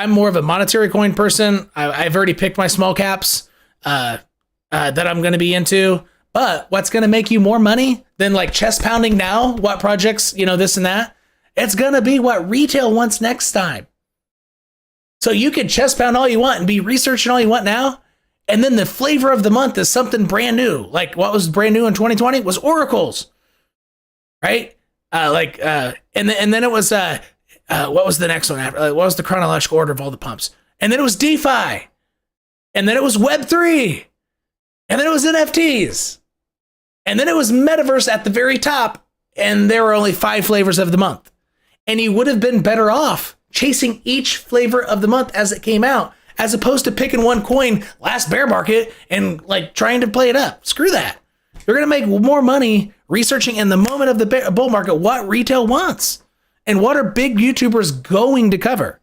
more of a monetary coin person. I've already picked my small caps that I'm going to be into. But what's going to make you more money than like chest pounding now? What projects, this and that? It's going to be what retail wants next time. So you can chest pound all you want and be researching all you want now. And then the flavor of the month is something brand new. Like what was brand new in 2020 was oracles, right? And then it was what was the next one after? What was the chronological order of all the pumps? And then it was DeFi, and then it was Web3, and then it was NFTs, and then it was Metaverse at the very top, and there were only 5 flavors of the month. And you would have been better off chasing each flavor of the month as it came out, as opposed to picking one coin last bear market and like trying to play it up. Screw that. You're going to make more money researching in the moment of the bull market what retail wants and what are big YouTubers going to cover.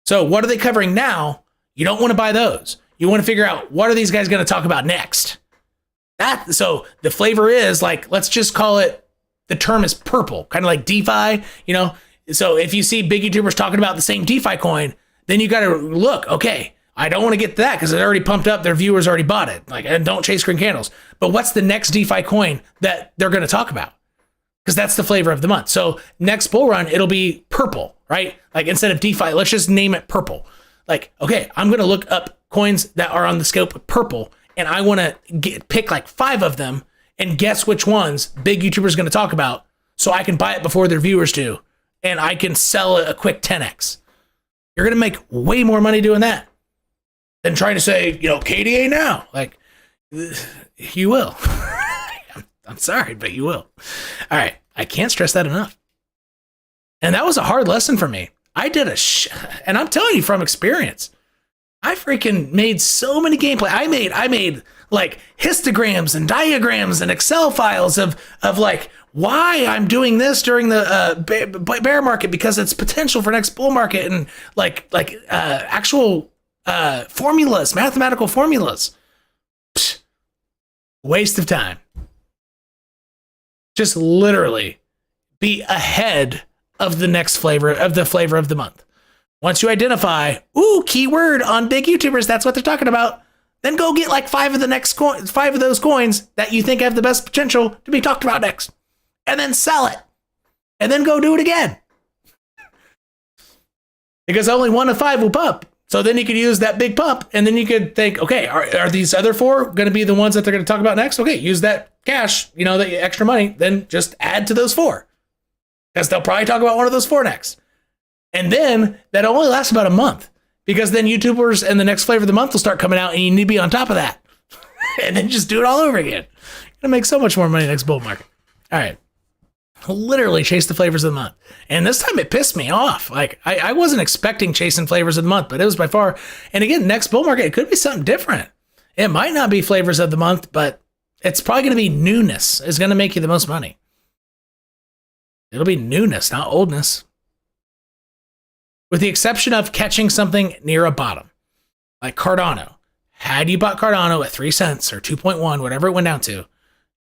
So what are they covering now? You don't want to buy those. You want to figure out what are these guys going to talk about next. So the flavor is like, let's just call it, the term is purple, kind of like DeFi, you know? So if you see big YouTubers talking about the same DeFi coin, then you got to look, okay, I don't want to get to that because it already pumped up. Their viewers already bought it. Like, and don't chase green candles. But what's the next DeFi coin that they're going to talk about? Because that's the flavor of the month. So next bull run, it'll be purple, right? Like instead of DeFi, let's just name it purple. Like, okay, I'm going to look up coins that are on the scope of purple, and I want to pick like 5 of them and guess which ones big YouTubers going to talk about so I can buy it before their viewers do, and I can sell it a quick 10x. You're going to make way more money doing that than trying to say, you know, KDA now. Like, you will. I'm sorry, but you will. All right. I can't stress that enough. And that was a hard lesson for me. I did and I'm telling you from experience, I freaking made so many gameplay. I made like histograms and diagrams and Excel files of like why I'm doing this during the bear market because it's potential for next bull market, and actual formulas, mathematical formulas. Psh, waste of time. Just literally be ahead of the next flavor of the month. Once you identify, keyword on big YouTubers, that's what they're talking about, then go get like 5 of those coins that you think have the best potential to be talked about next. And then sell it. And then go do it again. Because only 1 of 5 will pump. So then you could use that big pump, and then you could think, okay, are these other 4 going to be the ones that they're going to talk about next? Okay, use that cash, you know, that extra money, then just add to those 4. Because they'll probably talk about one of those 4 next. And then that only lasts about a month, because then YouTubers and the next flavor of the month will start coming out, and you need to be on top of that. And then just do it all over again. You're going to make so much more money next bull market. All right. Literally chase the flavors of the month. And this time it pissed me off. Like I wasn't expecting chasing flavors of the month, but it was by far. And again, next bull market, it could be something different. It might not be flavors of the month, but it's probably going to be newness is going to make you the most money. It'll be newness, not oldness. With the exception of catching something near a bottom, like Cardano. Had you bought Cardano at 3 cents or 2.1, whatever it went down to,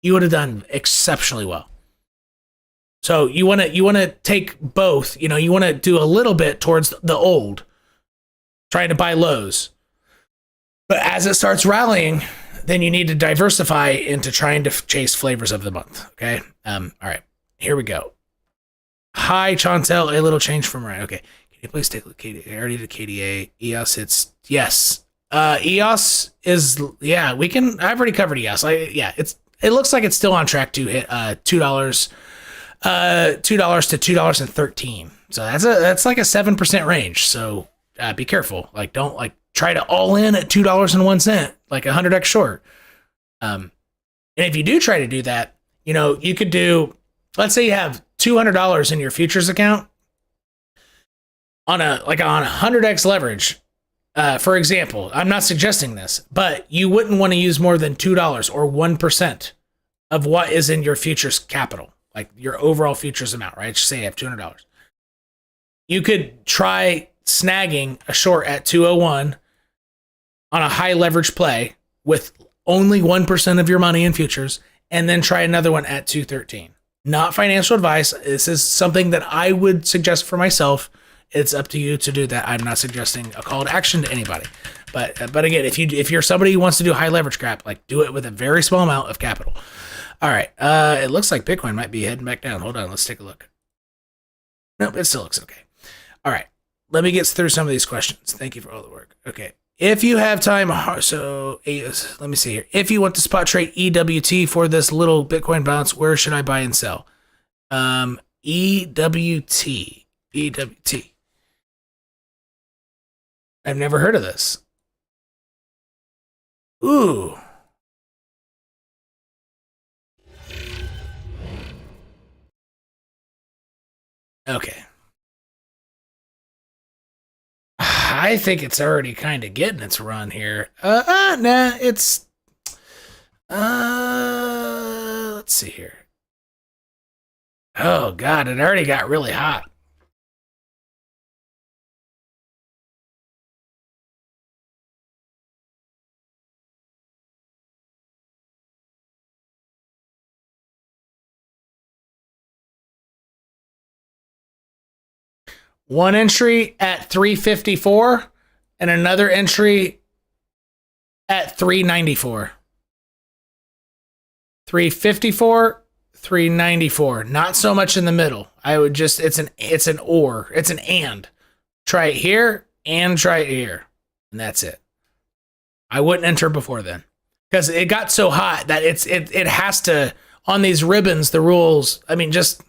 you would have done exceptionally well. So you want to take both, you know, you want to do a little bit towards the old, trying to buy lows. But as it starts rallying, then you need to diversify into trying to chase flavors of the month. Okay. All right, here we go. Hi, Chantel, a little change from right. Okay. Can you please take a look at KDA? I already did KDA. EOS, it's yes. EOS is, yeah, I've already covered EOS. It looks like it's still on track to hit $2 to $2.13. So that's like a 7% range. So be careful. Like don't like try to all in at $2.01, like 100x short. And if you do try to do that, you know, you could do, let's say you have $200 in your futures account on a 100x leverage. For example, I'm not suggesting this, but you wouldn't want to use more than $2 or 1% of what is in your futures capital, like your overall futures amount, right? Just say you have $200. You could try snagging a short at 201 on a high leverage play with only 1% of your money in futures, and then try another one at 213. Not financial advice. This is something that I would suggest for myself. It's up to you to do that. I'm not suggesting a call to action to anybody. But again, if you're somebody who wants to do high leverage crap, like do it with a very small amount of capital. All right. It looks like Bitcoin might be heading back down. Hold on. Let's take a look. Nope, it still looks okay. All right. Let me get through some of these questions. Thank you for all the work. Okay. If you have time, so let me see here. If you want to spot trade EWT for this little Bitcoin bounce, where should I buy and sell? EWT. EWT. I've never heard of this. Ooh. Okay. I think it's already kind of getting its run here. Nah, it's let's see here. Oh god, it already got really hot. One entry at 354 and another entry at 394. 354, 394. Not so much in the middle. I would just it's an or. It's an and. Try it here and try it here. And that's it. I wouldn't enter before then. Because it got so hot that it has to, on these ribbons, the rules, I mean, just,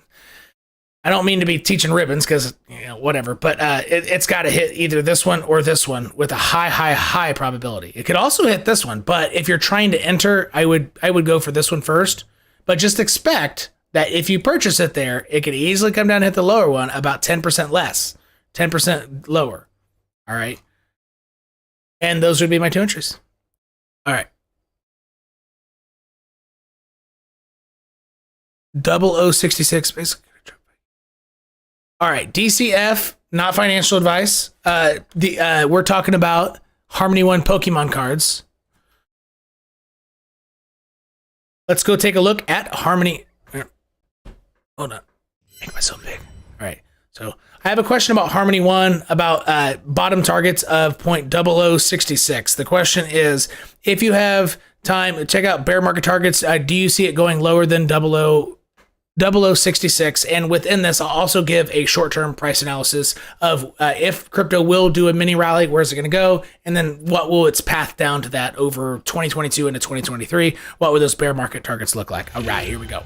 I don't mean to be teaching ribbons because, whatever, but it's got to hit either this one or this one with a high probability. It could also hit this one, but if you're trying to enter, I would go for this one first, but just expect that if you purchase it there, it could easily come down and hit the lower one about 10% less, 10% lower. All right. And those would be my two entries. All right. 0066 basically. All right, DCF, not financial advice. We're talking about Harmony One Pokemon cards. Let's go take a look at Harmony. Hold on, make myself big. All right, so I have a question about Harmony One about bottom targets of 0.0066. The question is, if you have time, check out bear market targets. Do you see it going lower than 0066, and within this I'll also give a short-term price analysis of if crypto will do a mini rally, where's it going to go, and then what will its path down to that over 2022 into 2023. What would those bear market targets look like? All right, here we go.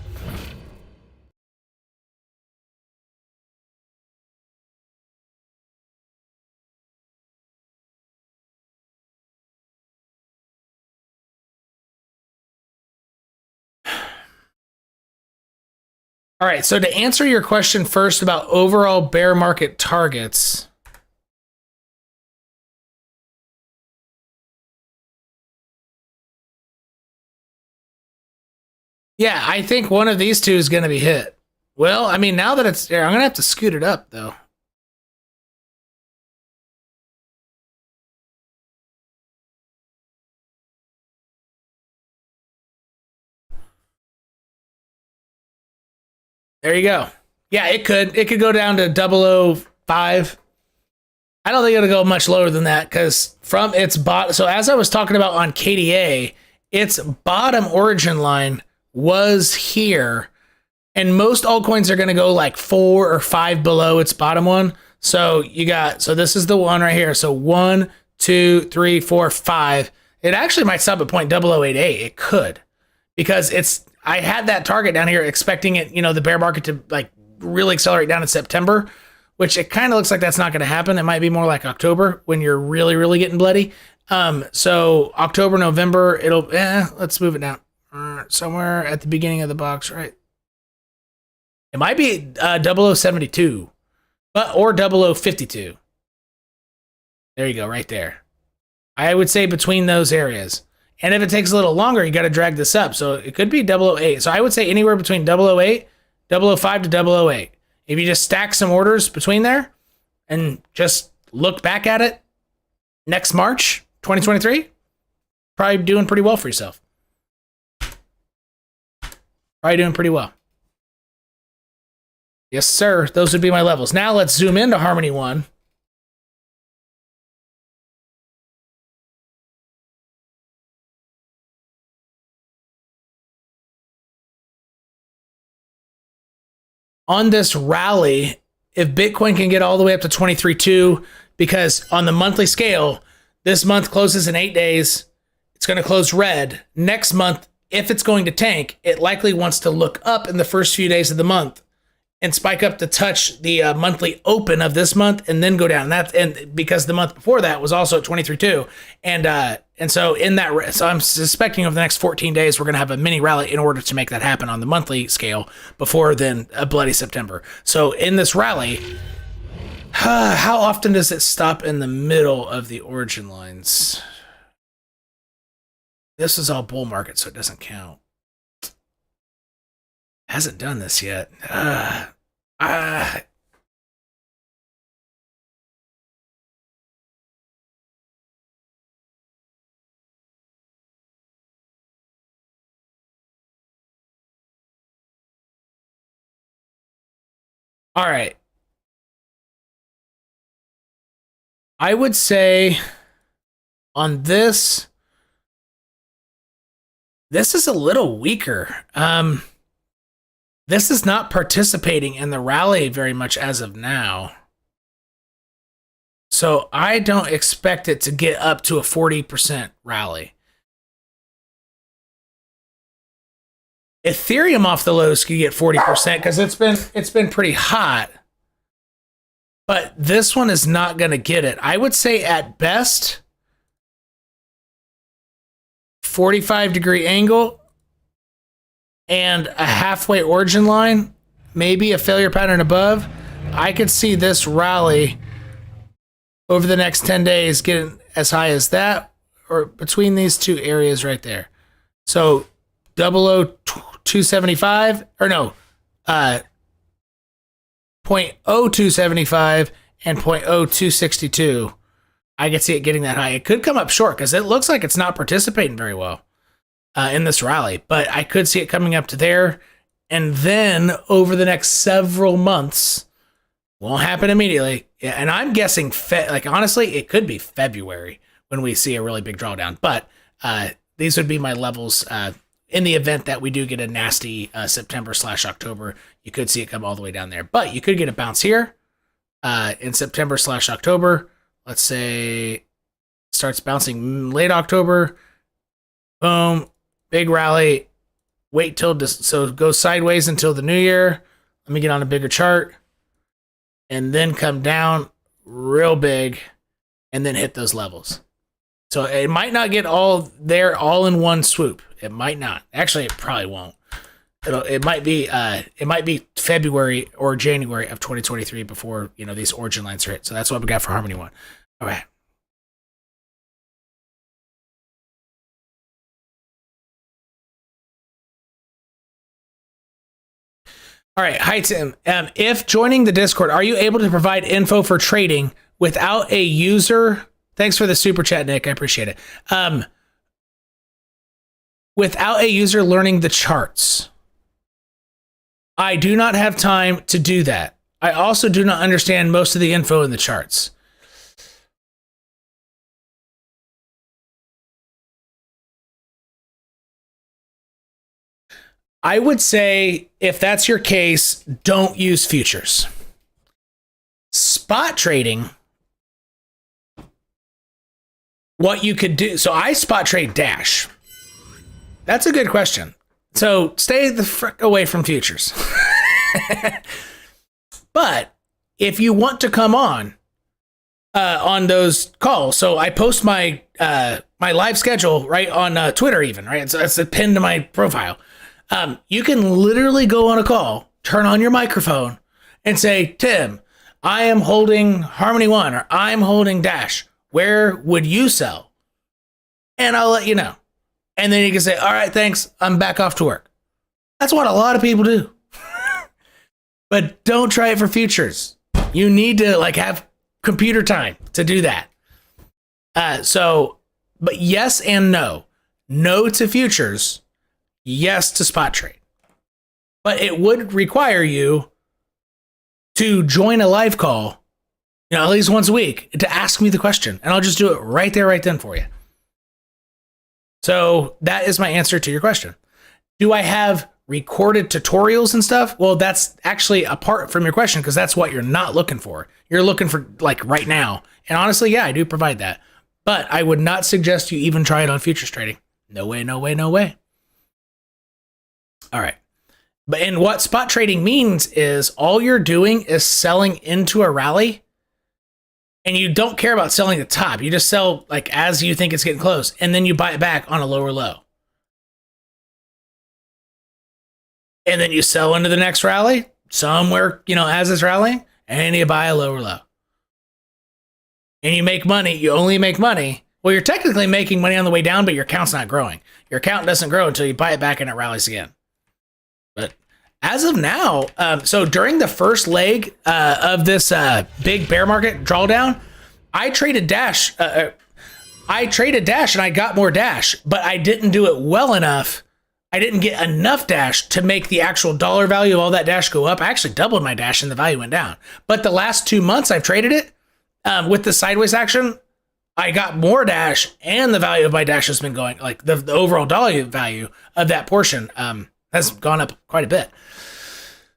All right, so to answer your question first about overall bear market targets, yeah, I think one of these two is going to be hit. Well, I mean, now that it's there, I'm going to have to scoot it up, though. There you go. Yeah, it could go down to 005. I don't think it'll go much lower than that because from its bottom. So as I was talking about on KDA, its bottom origin line was here, and most altcoins are going to go like 4 or 5 below its bottom one. So this is the one right here. So 1, 2, 3, 4, 5. It actually might stop at 0.0088. It could, because I had that target down here expecting it, the bear market to like really accelerate down in September, which it kind of looks like that's not going to happen. It might be more like October when you're really, really getting bloody. So October, November, let's move it down somewhere at the beginning of the box, right? It might be 0072, or 0052. There you go, right there. I would say between those areas. And if it takes a little longer, you got to drag this up. So it could be 008. So I would say anywhere between 008, 005 to 008. If you just stack some orders between there and just look back at it next March 2023, probably doing pretty well for yourself. Probably doing pretty well. Yes, sir. Those would be my levels. Now let's zoom into Harmony One. On this rally, if Bitcoin can get all the way up to 23.2, because on the monthly scale, this month closes in 8 days, it's going to close red. Next month, if it's going to tank, it likely wants to look up in the first few days of the month and spike up to touch the monthly open of this month and then go down. And because the month before that was also at 23.2. And so in that, so I'm suspecting over the next 14 days, we're going to have a mini rally in order to make that happen on the monthly scale before then a bloody September. So in this rally, how often does it stop in the middle of the origin lines? This is all bull market, so it doesn't count. Hasn't done this yet. All right. I would say on this is a little weaker. This is not participating in the rally very much as of now. So I don't expect it to get up to a 40% rally. Ethereum off the lows could get 40% because it's been pretty hot. But this one is not going to get it. I would say at best 45-degree angle and a halfway origin line, maybe a failure pattern above. I could see this rally over the next 10 days getting as high as that or between these two areas right there. So 00275 or no, 0.0275 and 0.0262. I could see it getting that high. It could come up short because it looks like it's not participating very well in this rally, but I could see it coming up to there. And then over the next several months, won't happen immediately. Yeah, and I'm guessing, honestly, it could be February when we see a really big drawdown. But these would be my levels in the event that we do get a nasty September/October. You could see it come all the way down there. But you could get a bounce here in September/October. Let's say starts bouncing late October. Boom. Big rally. Wait till so it goes sideways until the new year. Let me get on a bigger chart. And then come down real big and then hit those levels. So it might not get all there all in one swoop. It might not. Actually, it probably won't. It might be February or January of 2023 before, these origin lines are hit. So that's what we got for Harmony 1. All right. All right. Hi, Tim. If joining the Discord, are you able to provide info for trading without a user? Thanks for the super chat, Nick. I appreciate it. Without a user learning the charts. I do not have time to do that. I also do not understand most of the info in the charts. I would say if that's your case, don't use futures. Spot trading, what you could do. So I spot trade Dash. That's a good question. So stay the frick away from futures. But if you want to come on those calls, so I post my my live schedule right on Twitter even, right? So it's a pin to my profile. You can literally go on a call, turn on your microphone, and say, Tim, I am holding Harmony 1 or I'm holding Dash. Where would you sell? And I'll let you know. And then you can say, all right, thanks. I'm back off to work. That's what a lot of people do. But don't try it for futures. You need to have computer time to do that. But yes and no. No to futures. Yes to spot trade. But it would require you to join a live call, at least once a week to ask me the question. And I'll just do it right there, right then for you. So that is my answer to your question. Do I have recorded tutorials and stuff? Well, that's actually apart from your question because that's what you're not looking for. You're looking for right now. And honestly, yeah, I do provide that. But I would not suggest you even try it on futures trading. No way, no way, no way. All right. But and what spot trading means is all you're doing is selling into a rally, and you don't care about selling the top. You just sell like as you think it's getting close, and then you buy it back on a lower low. And then you sell into the next rally somewhere, as it's rallying, and you buy a lower low. And you make money. You only make money. Well, you're technically making money on the way down, but your account's not growing. Your account doesn't grow until you buy it back and it rallies again. But as of now, so during the first leg of this big bear market drawdown, I traded Dash. I traded Dash and I got more Dash, but I didn't do it well enough. I didn't get enough Dash to make the actual dollar value of all that Dash go up. I actually doubled my Dash and the value went down. But the last 2 months I've traded it with the sideways action, I got more Dash and the value of my Dash has been going, like the overall dollar value of that portion has gone up quite a bit.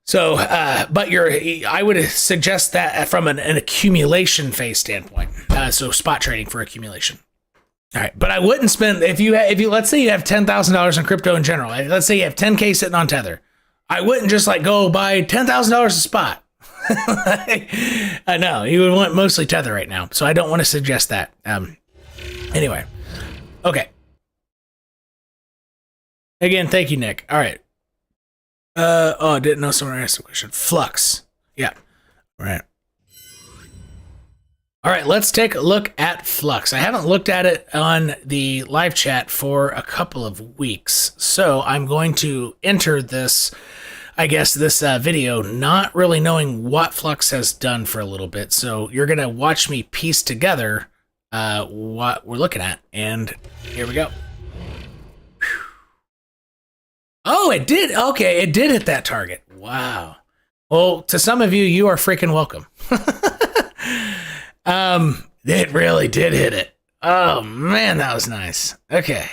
So, but I would suggest that from an accumulation phase standpoint. So spot trading for accumulation. All right, but I wouldn't spend if you let's say you have $10,000 in crypto in general. Let's say you have 10K sitting on Tether. I wouldn't just like go buy $10,000 a spot. No, you would want mostly Tether right now. So I don't want to suggest that. Anyway, okay. Again, thank you, Nick. All right. I didn't know someone asked a question. Flux. Yeah. All right. All right, let's take a look at Flux. I haven't looked at it on the live chat for a couple of weeks, so I'm going to enter this, this video not really knowing what Flux has done for a little bit. So you're going to watch me piece together what we're looking at, and here we go. Oh, it did. Okay, it did hit that target. Wow. Well, to some of you, you are freaking welcome. It really did hit it. Oh man, that was nice. Okay.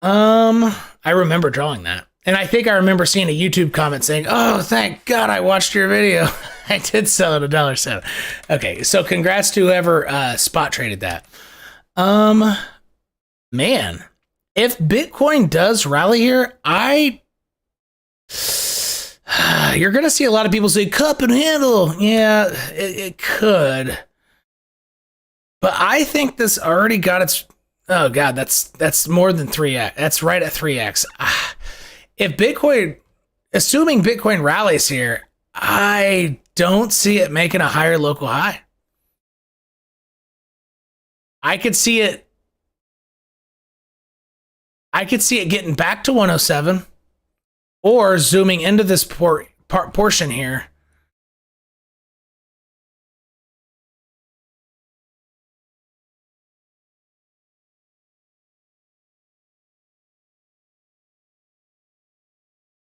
I remember drawing that. And I think I remember seeing a YouTube comment saying, "Oh, thank God I watched your video." I did sell it $1.07. Okay, so congrats to whoever spot traded that. Man, if Bitcoin does rally here, you're going to see a lot of people say cup and handle. Yeah, it could. But I think this already got its... Oh, God, that's more than 3x. That's right at 3x. If Bitcoin... Assuming Bitcoin rallies here, I don't see it making a higher local high. I could see it getting back to 107 or zooming into this portion here.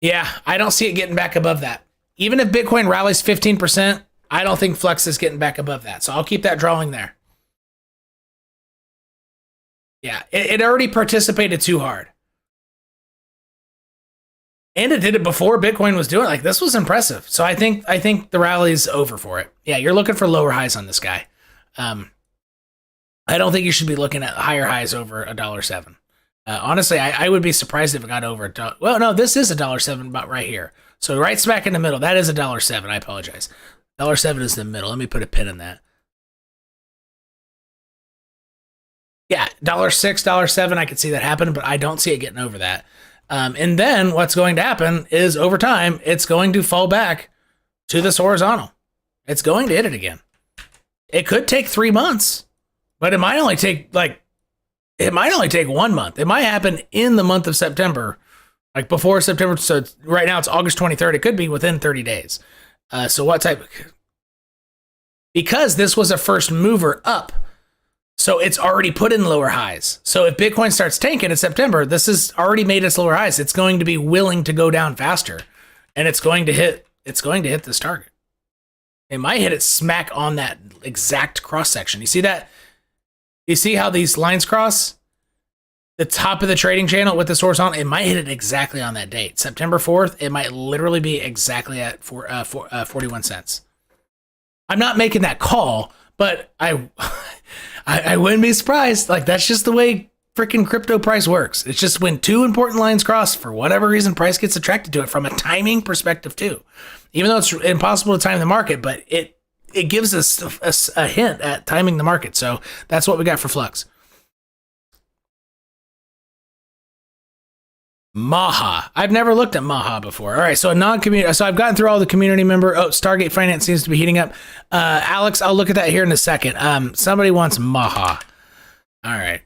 Yeah, I don't see it getting back above that. Even if Bitcoin rallies 15%, I don't think Flux is getting back above that. So I'll keep that drawing there. Yeah, it already participated too hard. And it did it before Bitcoin was doing it. Like, this was impressive. So I think the rally's over for it. Yeah, you're looking for lower highs on this guy. I don't think you should be looking at higher highs over $1.07. Honestly, I would be surprised if it got over $1. Well, no, this is $1.07 about right here. So right smack in the middle. That is $1.07. I apologize. $1.07 is the middle. Let me put a pin in that. Yeah, $1.06, $1.07, I could see that happen, but I don't see it getting over that. And then what's going to happen is over time, it's going to fall back to this horizontal. It's going to hit it again. It could take 3 months, but it might only take 1 month. It might happen in the month of September, like before September. So right now it's August 23rd. It could be within 30 days. So what type? Because this was a first mover up. So it's already put in lower highs. So if Bitcoin starts tanking in September, this has already made its lower highs. It's going to be willing to go down faster, and it's going to hit this target. It might hit it smack on that exact cross section. You see that? You see how these lines cross? The top of the trading channel with this horizontal, it might hit it exactly on that date. September 4th, it might literally be exactly at 41 cents. I'm not making that call, but I wouldn't be surprised. Like, that's just the way freaking crypto price works. It's just when two important lines cross, for whatever reason, price gets attracted to it from a timing perspective too. Even though it's impossible to time the market, but it gives us a hint at timing the market. So that's what we got for Flux. Maha. I've never looked at Maha before. All right, so a non-community. So I've gotten through all the community member. Oh, Stargate Finance seems to be heating up. Alex, I'll look at that here in a second. Somebody wants Maha. All right.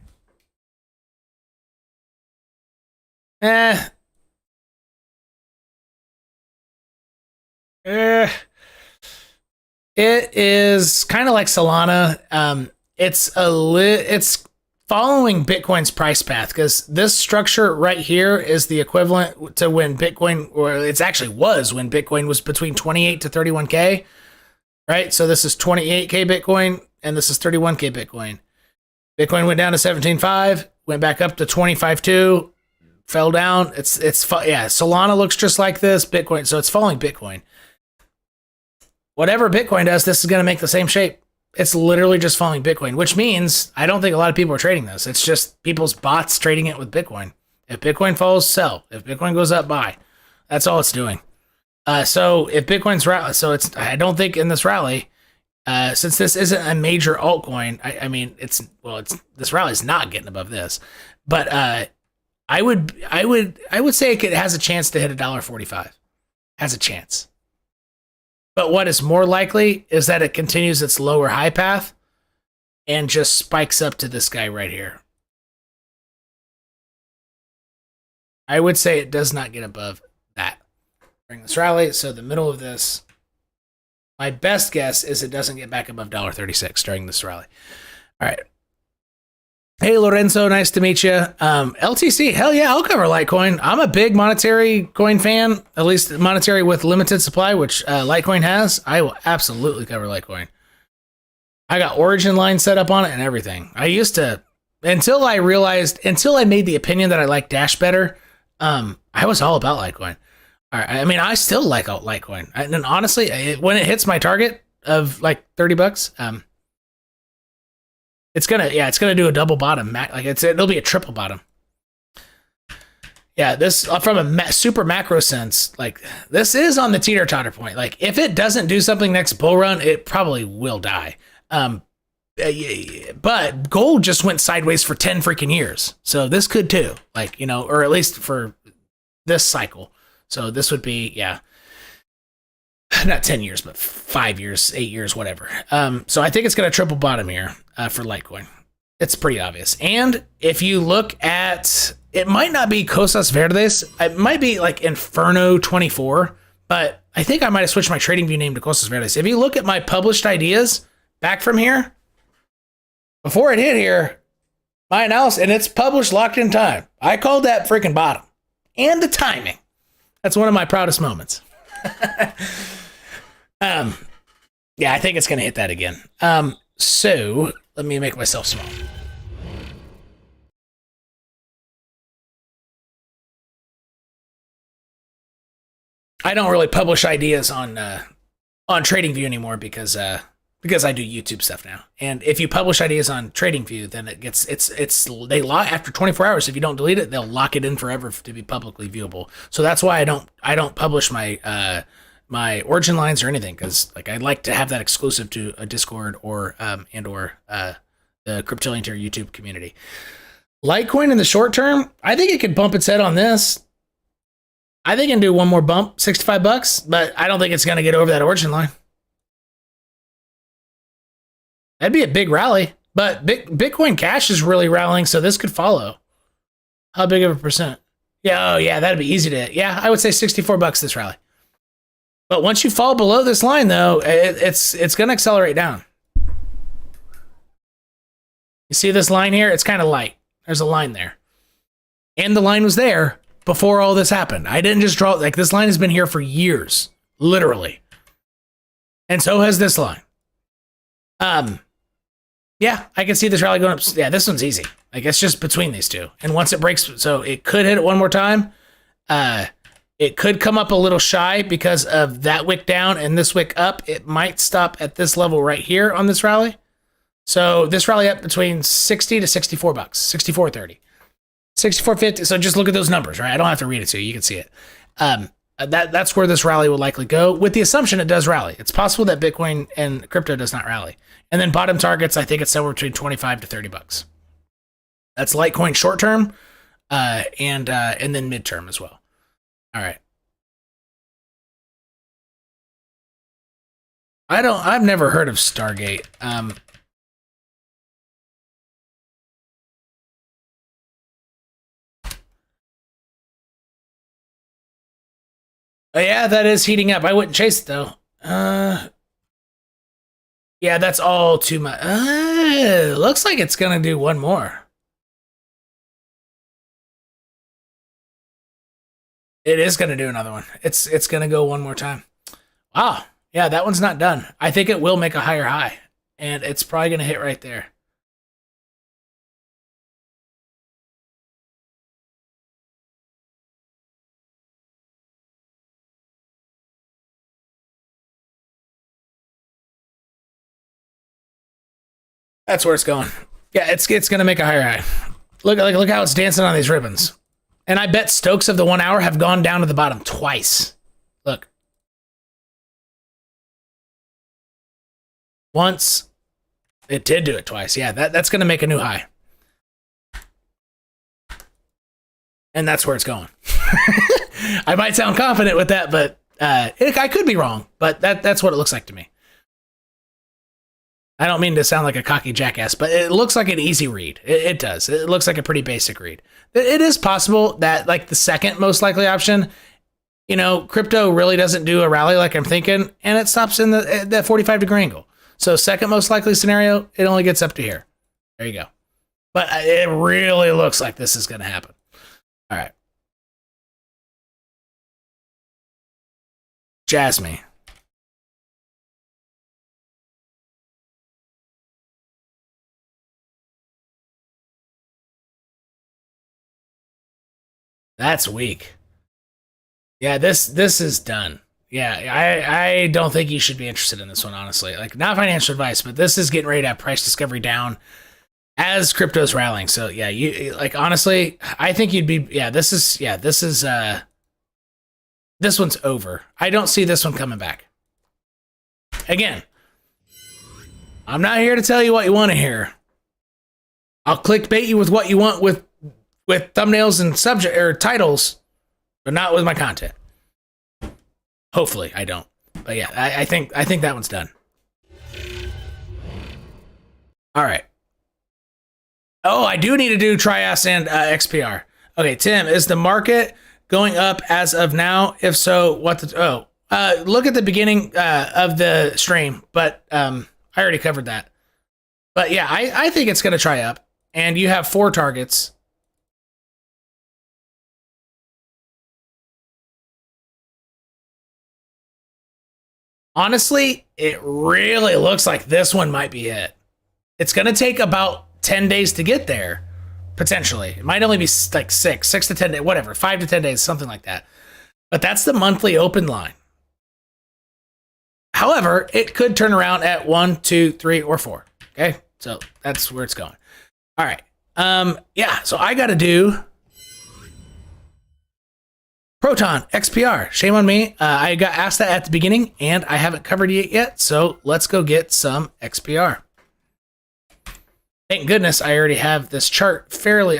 It is kind of like Solana. It's following Bitcoin's price path, because this structure right here is the equivalent to when Bitcoin, or it's actually was when Bitcoin was between 28 to 31K, right? So this is 28K Bitcoin and this is 31K Bitcoin. Bitcoin went down to 17.5, went back up to 25.2, fell down. Solana looks just like this, Bitcoin. So it's following Bitcoin. Whatever Bitcoin does, this is going to make the same shape. It's literally just following Bitcoin, which means I don't think a lot of people are trading this. It's just people's bots trading it with Bitcoin. If Bitcoin falls, sell. If Bitcoin goes up, buy. That's all it's doing. So if Bitcoin's rally, I don't think in this rally, since this isn't a major altcoin, this rally is not getting above this, but I would say it has a chance to hit $1.45. Has a chance. But what is more likely is that it continues its lower high path and just spikes up to this guy right here. I would say it does not get above that during this rally. So the middle of this, my best guess is it doesn't get back above $1.36 during this rally. All right. Hey, Lorenzo, nice to meet you. LTC, hell yeah, I'll cover Litecoin. I'm a big monetary coin fan, at least monetary with limited supply, which Litecoin has. I will absolutely cover Litecoin. I got origin line set up on it and everything. I used to, until I made the opinion that I like Dash better, I was all about Litecoin. All right, I mean, I still like Litecoin. And honestly, when it hits my target of like $30, it's gonna do a double bottom. It'll be a triple bottom. Yeah, this from a super macro sense, like this is on the teeter totter point. Like if it doesn't do something next bull run, it probably will die. But gold just went sideways for 10 freaking years, so this could too. Like or at least for this cycle. So this would be not 10 years, but 5 years, 8 years, whatever. So I think it's going to triple bottom here for Litecoin. It's pretty obvious. And if you look at, it might not be Cosas Verdes. It might be like Inferno 24, but I think I might have switched my Tradingview name to Cosas Verdes. If you look at my published ideas back from here, before it hit here, my analysis, and it's published locked in time. I called that freaking bottom. And the timing. That's one of my proudest moments. Yeah, I think it's going to hit that again. So let me make myself small. I don't really publish ideas on TradingView anymore because I do YouTube stuff now. And if you publish ideas on TradingView, then they lock after 24 hours. If you don't delete it, they'll lock it in forever to be publicly viewable. So that's why I don't publish my my origin lines or anything, because like I'd like to have that exclusive to a Discord or the Cryptillion Tier YouTube community. Litecoin in the short term, I think it could bump its head on this. I think it can do one more bump, $65, but I don't think it's going to get over that origin line. That'd be a big rally, but Bitcoin Cash is really rallying, so this could follow. How big of a percent? Yeah, oh yeah, that'd be easy to. Yeah, I would say $64 this rally. But once you fall below this line, though, it's going to accelerate down. You see this line here? It's kind of light. There's a line there. And the line was there before all this happened. I didn't just draw, like this line has been here for years, literally. And so has this line. Yeah, I can see this rally going up. Yeah, this one's easy. Like it's just between these two. And once it breaks, so it could hit it one more time. It could come up a little shy because of that wick down and this wick up. It might stop at this level right here on this rally. So this rally up between 60 to 64 bucks, 64.30, 64.50. So just look at those numbers, right? I don't have to read it to you. You can see it. That's where this rally will likely go, with the assumption it does rally. It's possible that Bitcoin and crypto does not rally. And then bottom targets, I think it's somewhere between 25 to 30 bucks. That's Litecoin short term, and then midterm as well. All right. I've never heard of Stargate. Oh, yeah, that is heating up. I wouldn't chase it though. Yeah, that's all too much. Looks like it's gonna do one more. It is gonna do another one. It's gonna go one more time. Wow. Yeah, that one's not done. I think it will make a higher high, and it's probably gonna hit right there. That's where it's going. Yeah, it's gonna make a higher high. Look how it's dancing on these ribbons. And I bet Stokes of the 1 hour have gone down to the bottom twice. Look. Once. It did do it twice. Yeah, that's gonna make a new high. And that's where it's going. I might sound confident with that, but I could be wrong. But that's what it looks like to me. I don't mean to sound like a cocky jackass, but it looks like an easy read. It does. It looks like a pretty basic read. It is possible that, like, the second most likely option, crypto really doesn't do a rally like I'm thinking, and it stops in that 45-degree angle. So second most likely scenario, it only gets up to here. There you go. But it really looks like this is going to happen. All right. Jasmine. That's weak. Yeah, this is done. Yeah, I don't think you should be interested in this one, honestly. Like, not financial advice, but this is getting ready to have price discovery down as crypto's rallying. So yeah, you honestly, I think you'd be this one's over. I don't see this one coming back. Again, I'm not here to tell you what you want to hear. I'll clickbait you with what you want with thumbnails and subject or titles, but not with my content. Hopefully I don't. But yeah, I think that one's done. All right. Oh, I do need to do Trias and XPR. Okay, Tim, is the market going up as of now? If so, what the... look at the beginning of the stream, but I already covered that. But yeah, I think it's going to try up. And you have 4 targets. Honestly, it really looks like this one might be it. It's going to take about 10 days to get there, potentially. It might only be like 6 to 10 days, whatever, 5 to 10 days, something like that. But that's the monthly open line. However, it could turn around at 1, 2, 3, or 4. Okay, so that's where it's going. All right. Yeah, so I got to do Proton XPR. Shame on me. I got asked that at the beginning, and I haven't covered it yet. So let's go get some XPR. Thank goodness I already have this chart fairly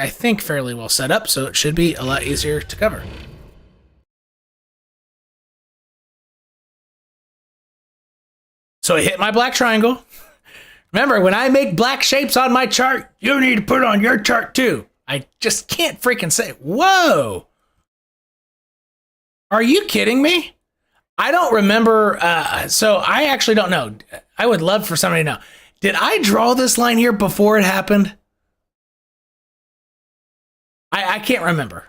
well set up, so it should be a lot easier to cover. So I hit my black triangle. Remember, when I make black shapes on my chart, you need to put it on your chart too. I just can't freaking say, whoa. Are you kidding me? I don't remember. So I actually don't know. I would love for somebody to know. Did I draw this line here before it happened? I can't remember.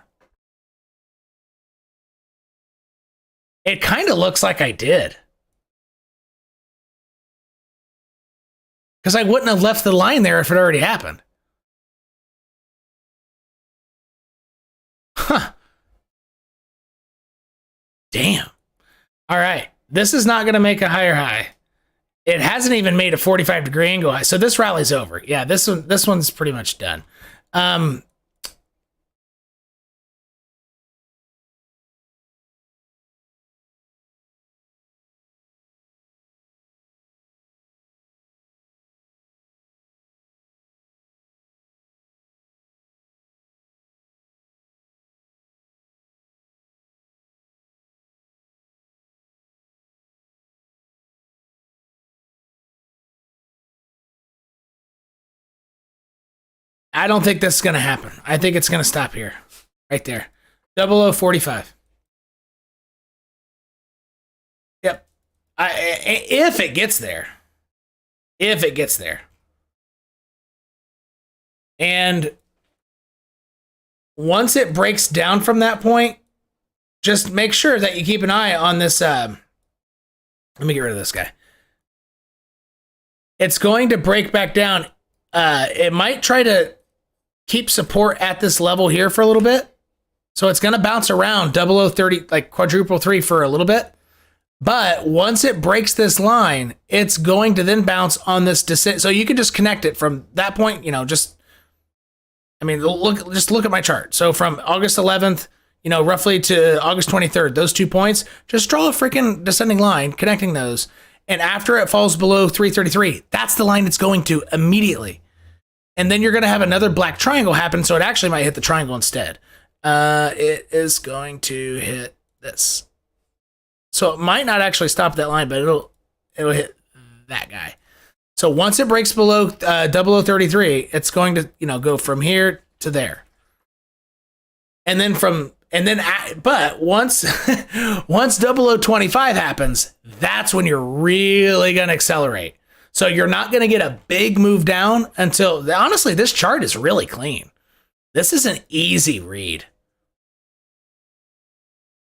It kind of looks like I did. Because I wouldn't have left the line there if it already happened. Huh. Damn. All right. This is not going to make a higher high. It hasn't even made a 45-degree angle high. So this rally's over. Yeah, this one's pretty much done. I don't think this is going to happen. I think it's going to stop here. Right there. 0045. Yep. If it gets there. If it gets there. And once it breaks down from that point, just make sure that you keep an eye on this. Let me get rid of this guy. It's going to break back down. It might try to keep support at this level here for a little bit. So it's going to bounce around 0030, like quadruple 3 for a little bit. But once it breaks this line, it's going to then bounce on this descent. So you can just connect it from that point, just, just look at my chart. So from August 11th, roughly to August 23rd, those 2 points, just draw a freaking descending line connecting those. And after it falls below 333, that's the line it's going to immediately. And then you're going to have another black triangle happen, so it actually might hit the triangle instead. It is going to hit this. So it might not actually stop that line, but it'll hit that guy. So once it breaks below 0033, it's going to go from here to there. But once 0025 happens, that's when you're really going to accelerate. So you're not going to get a big move down until, honestly, this chart is really clean. This is an easy read.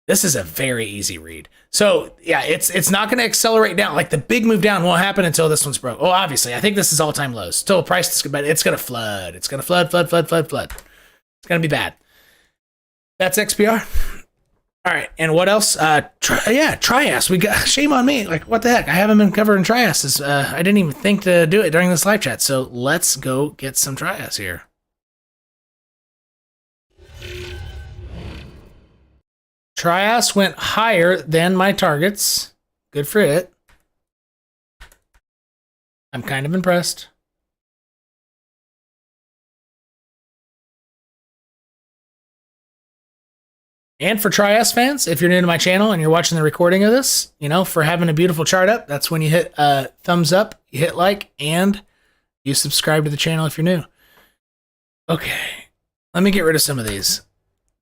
This is a very easy read. So yeah, it's not going to accelerate down. Like the big move down won't happen until this one's broke. Oh, obviously, I think this is all-time lows. Still price, but it's going to flood. It's going to flood. It's going to be bad. That's XPR. All right, and what else? Trias. We got, shame on me. Like, what the heck? I haven't been covering Trias. I didn't even think to do it during this live chat. So let's go get some Trias here. Trias went higher than my targets. Good for it. I'm kind of impressed. And for Trias fans, if you're new to my channel and you're watching the recording of this, for having a beautiful chart up, that's when you hit thumbs up, you hit like, and you subscribe to the channel if you're new. Okay, let me get rid of some of these.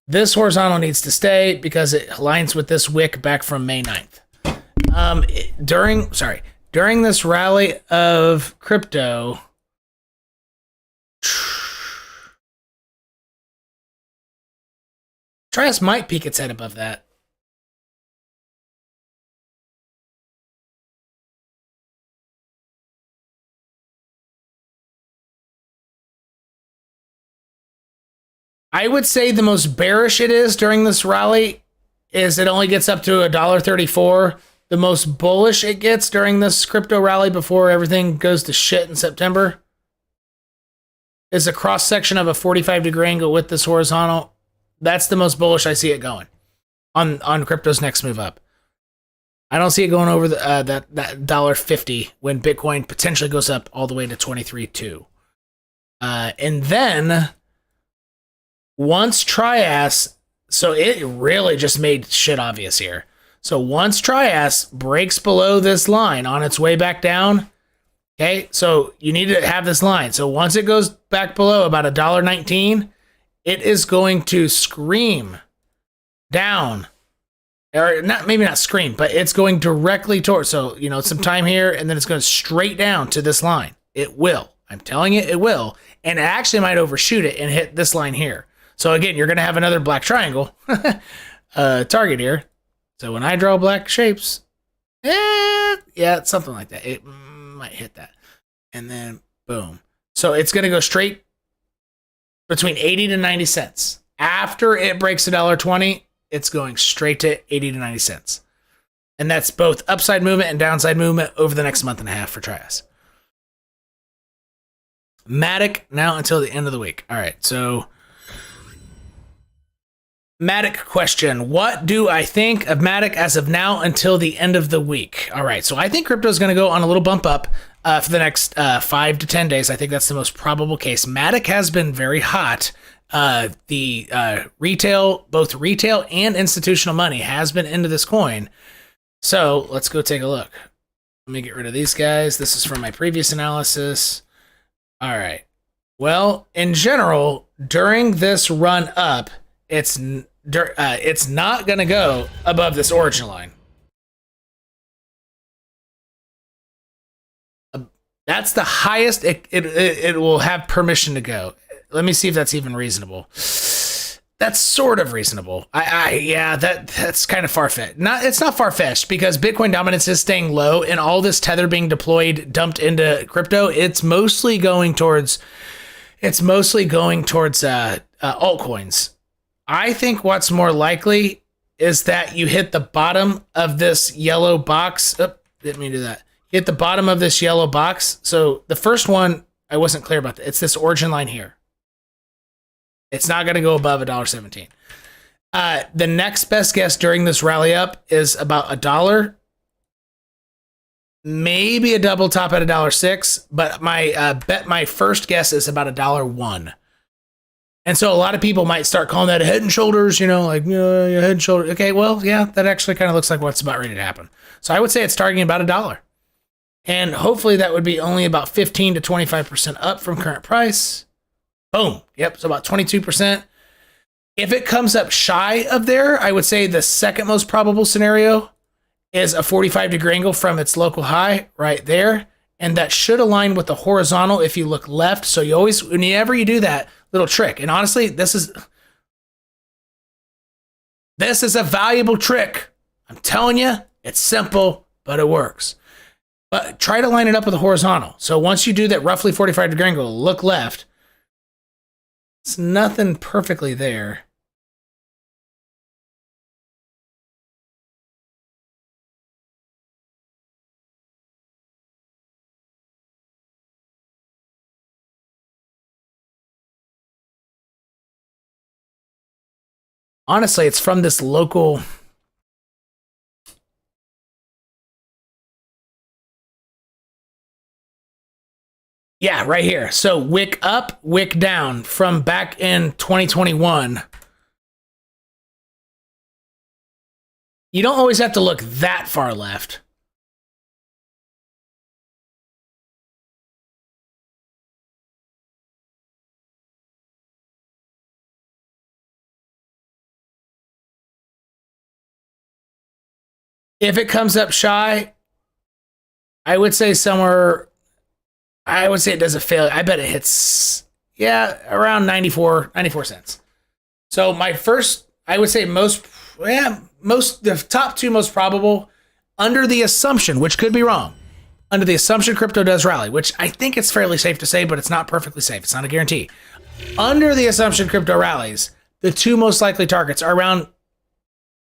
This horizontal needs to stay because it aligns with this wick back from May 9th. During this rally of crypto, Trias might peek its head above that. I would say the most bearish it is during this rally is it only gets up to $1.34. The most bullish it gets during this crypto rally before everything goes to shit in September is a cross section of a 45-degree angle with this horizontal. That's the most bullish I see it going on crypto's next move up. I don't see it going over that $1.50 when Bitcoin potentially goes up all the way to 23.2. And then once Trias, so it really just made shit obvious here. So once Trias breaks below this line on its way back down, okay, so you need to have this line. So once it goes back below about $1.19, it is going to scream down, or not, maybe not scream, but it's going directly towards, so, some time here, and then it's going straight down to this line. It will. I'm telling you, it will. And it actually might overshoot it and hit this line here. So again, you're going to have another black triangle target here. So when I draw black shapes, yeah, it's something like that. It might hit that. And then boom. So it's going to go straight between 80 to 90 cents. After it breaks $1.20, it's going straight to 80 to 90 cents. And that's both upside movement and downside movement over the next month and a half for Trias. Matic now until the end of the week. All right, so Matic question. What do I think of Matic as of now until the end of the week? All right, so I think crypto is going to go on a little bump up for the next 5 to 10 days. I think that's the most probable case. Matic has been very hot. The retail, both retail and institutional money has been into this coin. So let's go take a look. Let me get rid of these guys. This is from my previous analysis. All right. Well, in general, during this run up, it's not going to go above this origin line. That's the highest it will have permission to go. Let me see if that's even reasonable. That's sort of reasonable. Yeah, that's kind of far-fetched. It's not far-fetched because Bitcoin dominance is staying low, and all this tether being deployed, dumped into crypto, it's mostly going towards altcoins. I think what's more likely is that you hit the bottom of this yellow box. Oh, didn't mean to do that. Hit the bottom of this yellow box. So the first one, I wasn't clear about that. It's this origin line here. It's not going to go above $1.17. The next best guess during this rally up is about $1, maybe a double top at $1.06. But my first guess is about $1.01. And so a lot of people might start calling that a head and shoulders, head and shoulders. Okay, well, yeah, that actually kind of looks like what's about ready to happen. So I would say it's targeting about $1. And hopefully that would be only about 15 to 25% up from current price. Boom. Yep. So about 22%. If it comes up shy of there, I would say the second most probable scenario is a 45-degree angle from its local high right there. And that should align with the horizontal if you look left. So you always, whenever you do that little trick, and honestly, this is a valuable trick. I'm telling you, it's simple, but it works. But try to line it up with the horizontal. So once you do that roughly 45-degree angle, look left. It's nothing perfectly there. Honestly, it's from this local. Yeah, right here. So wick up, wick down from back in 2021. You don't always have to look that far left. If it comes up shy, I would say somewhere. I would say it doesn't fail. I bet it hits, around 94 cents. So my first, I would say the top two most probable, under the assumption, which could be wrong, under the assumption crypto does rally, which I think it's fairly safe to say, but it's not perfectly safe. It's not a guarantee. Under the assumption crypto rallies, the two most likely targets are around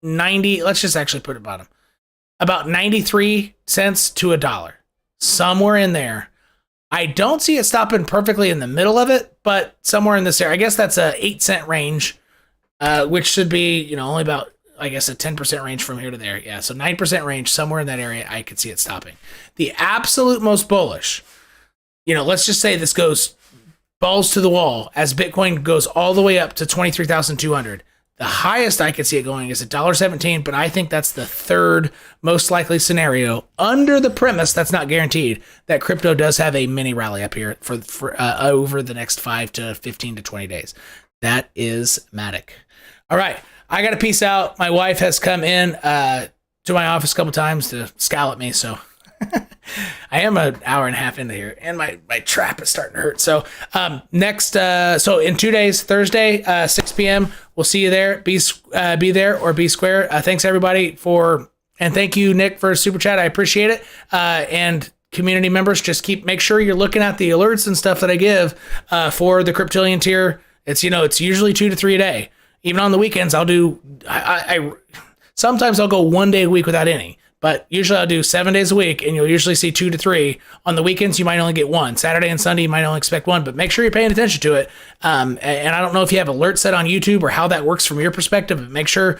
90, let's just actually put it bottom, about 93 cents to $1, somewhere in there. I don't see it stopping perfectly in the middle of it, but somewhere in this area. I guess that's a 8-cent range, which should be, only about, I guess, a 10% range from here to there. Yeah, so 9% range, somewhere in that area, I could see it stopping. The absolute most bullish, let's just say this goes balls to the wall as Bitcoin goes all the way up to 23,200. The highest I could see it going is $1.17, but I think that's the third most likely scenario under the premise, that's not guaranteed, that crypto does have a mini rally up here for over the next 5 to 15 to 20 days. That is Matic. All right, I got to peace out. My wife has come in to my office a couple times to scowl at me, so I am an hour and a half into here, and my trap is starting to hurt. So so in 2 days, Thursday, 6 p.m., we'll see you there. Be there or be square. Thanks everybody and thank you, Nick, for super chat. I appreciate it. And community members, just make sure you're looking at the alerts and stuff that I give for the Cryptillion tier. It's it's usually 2 to 3 a day. Even on the weekends, I'll do. Sometimes I'll go 1 day a week without any. but usually I'll do 7 days a week, and you'll usually see 2 to 3. On the weekends, you might only get 1. Saturday and Sunday, you might only expect 1, but make sure you're paying attention to it. And I don't know if you have alerts set on YouTube or how that works from your perspective, but make sure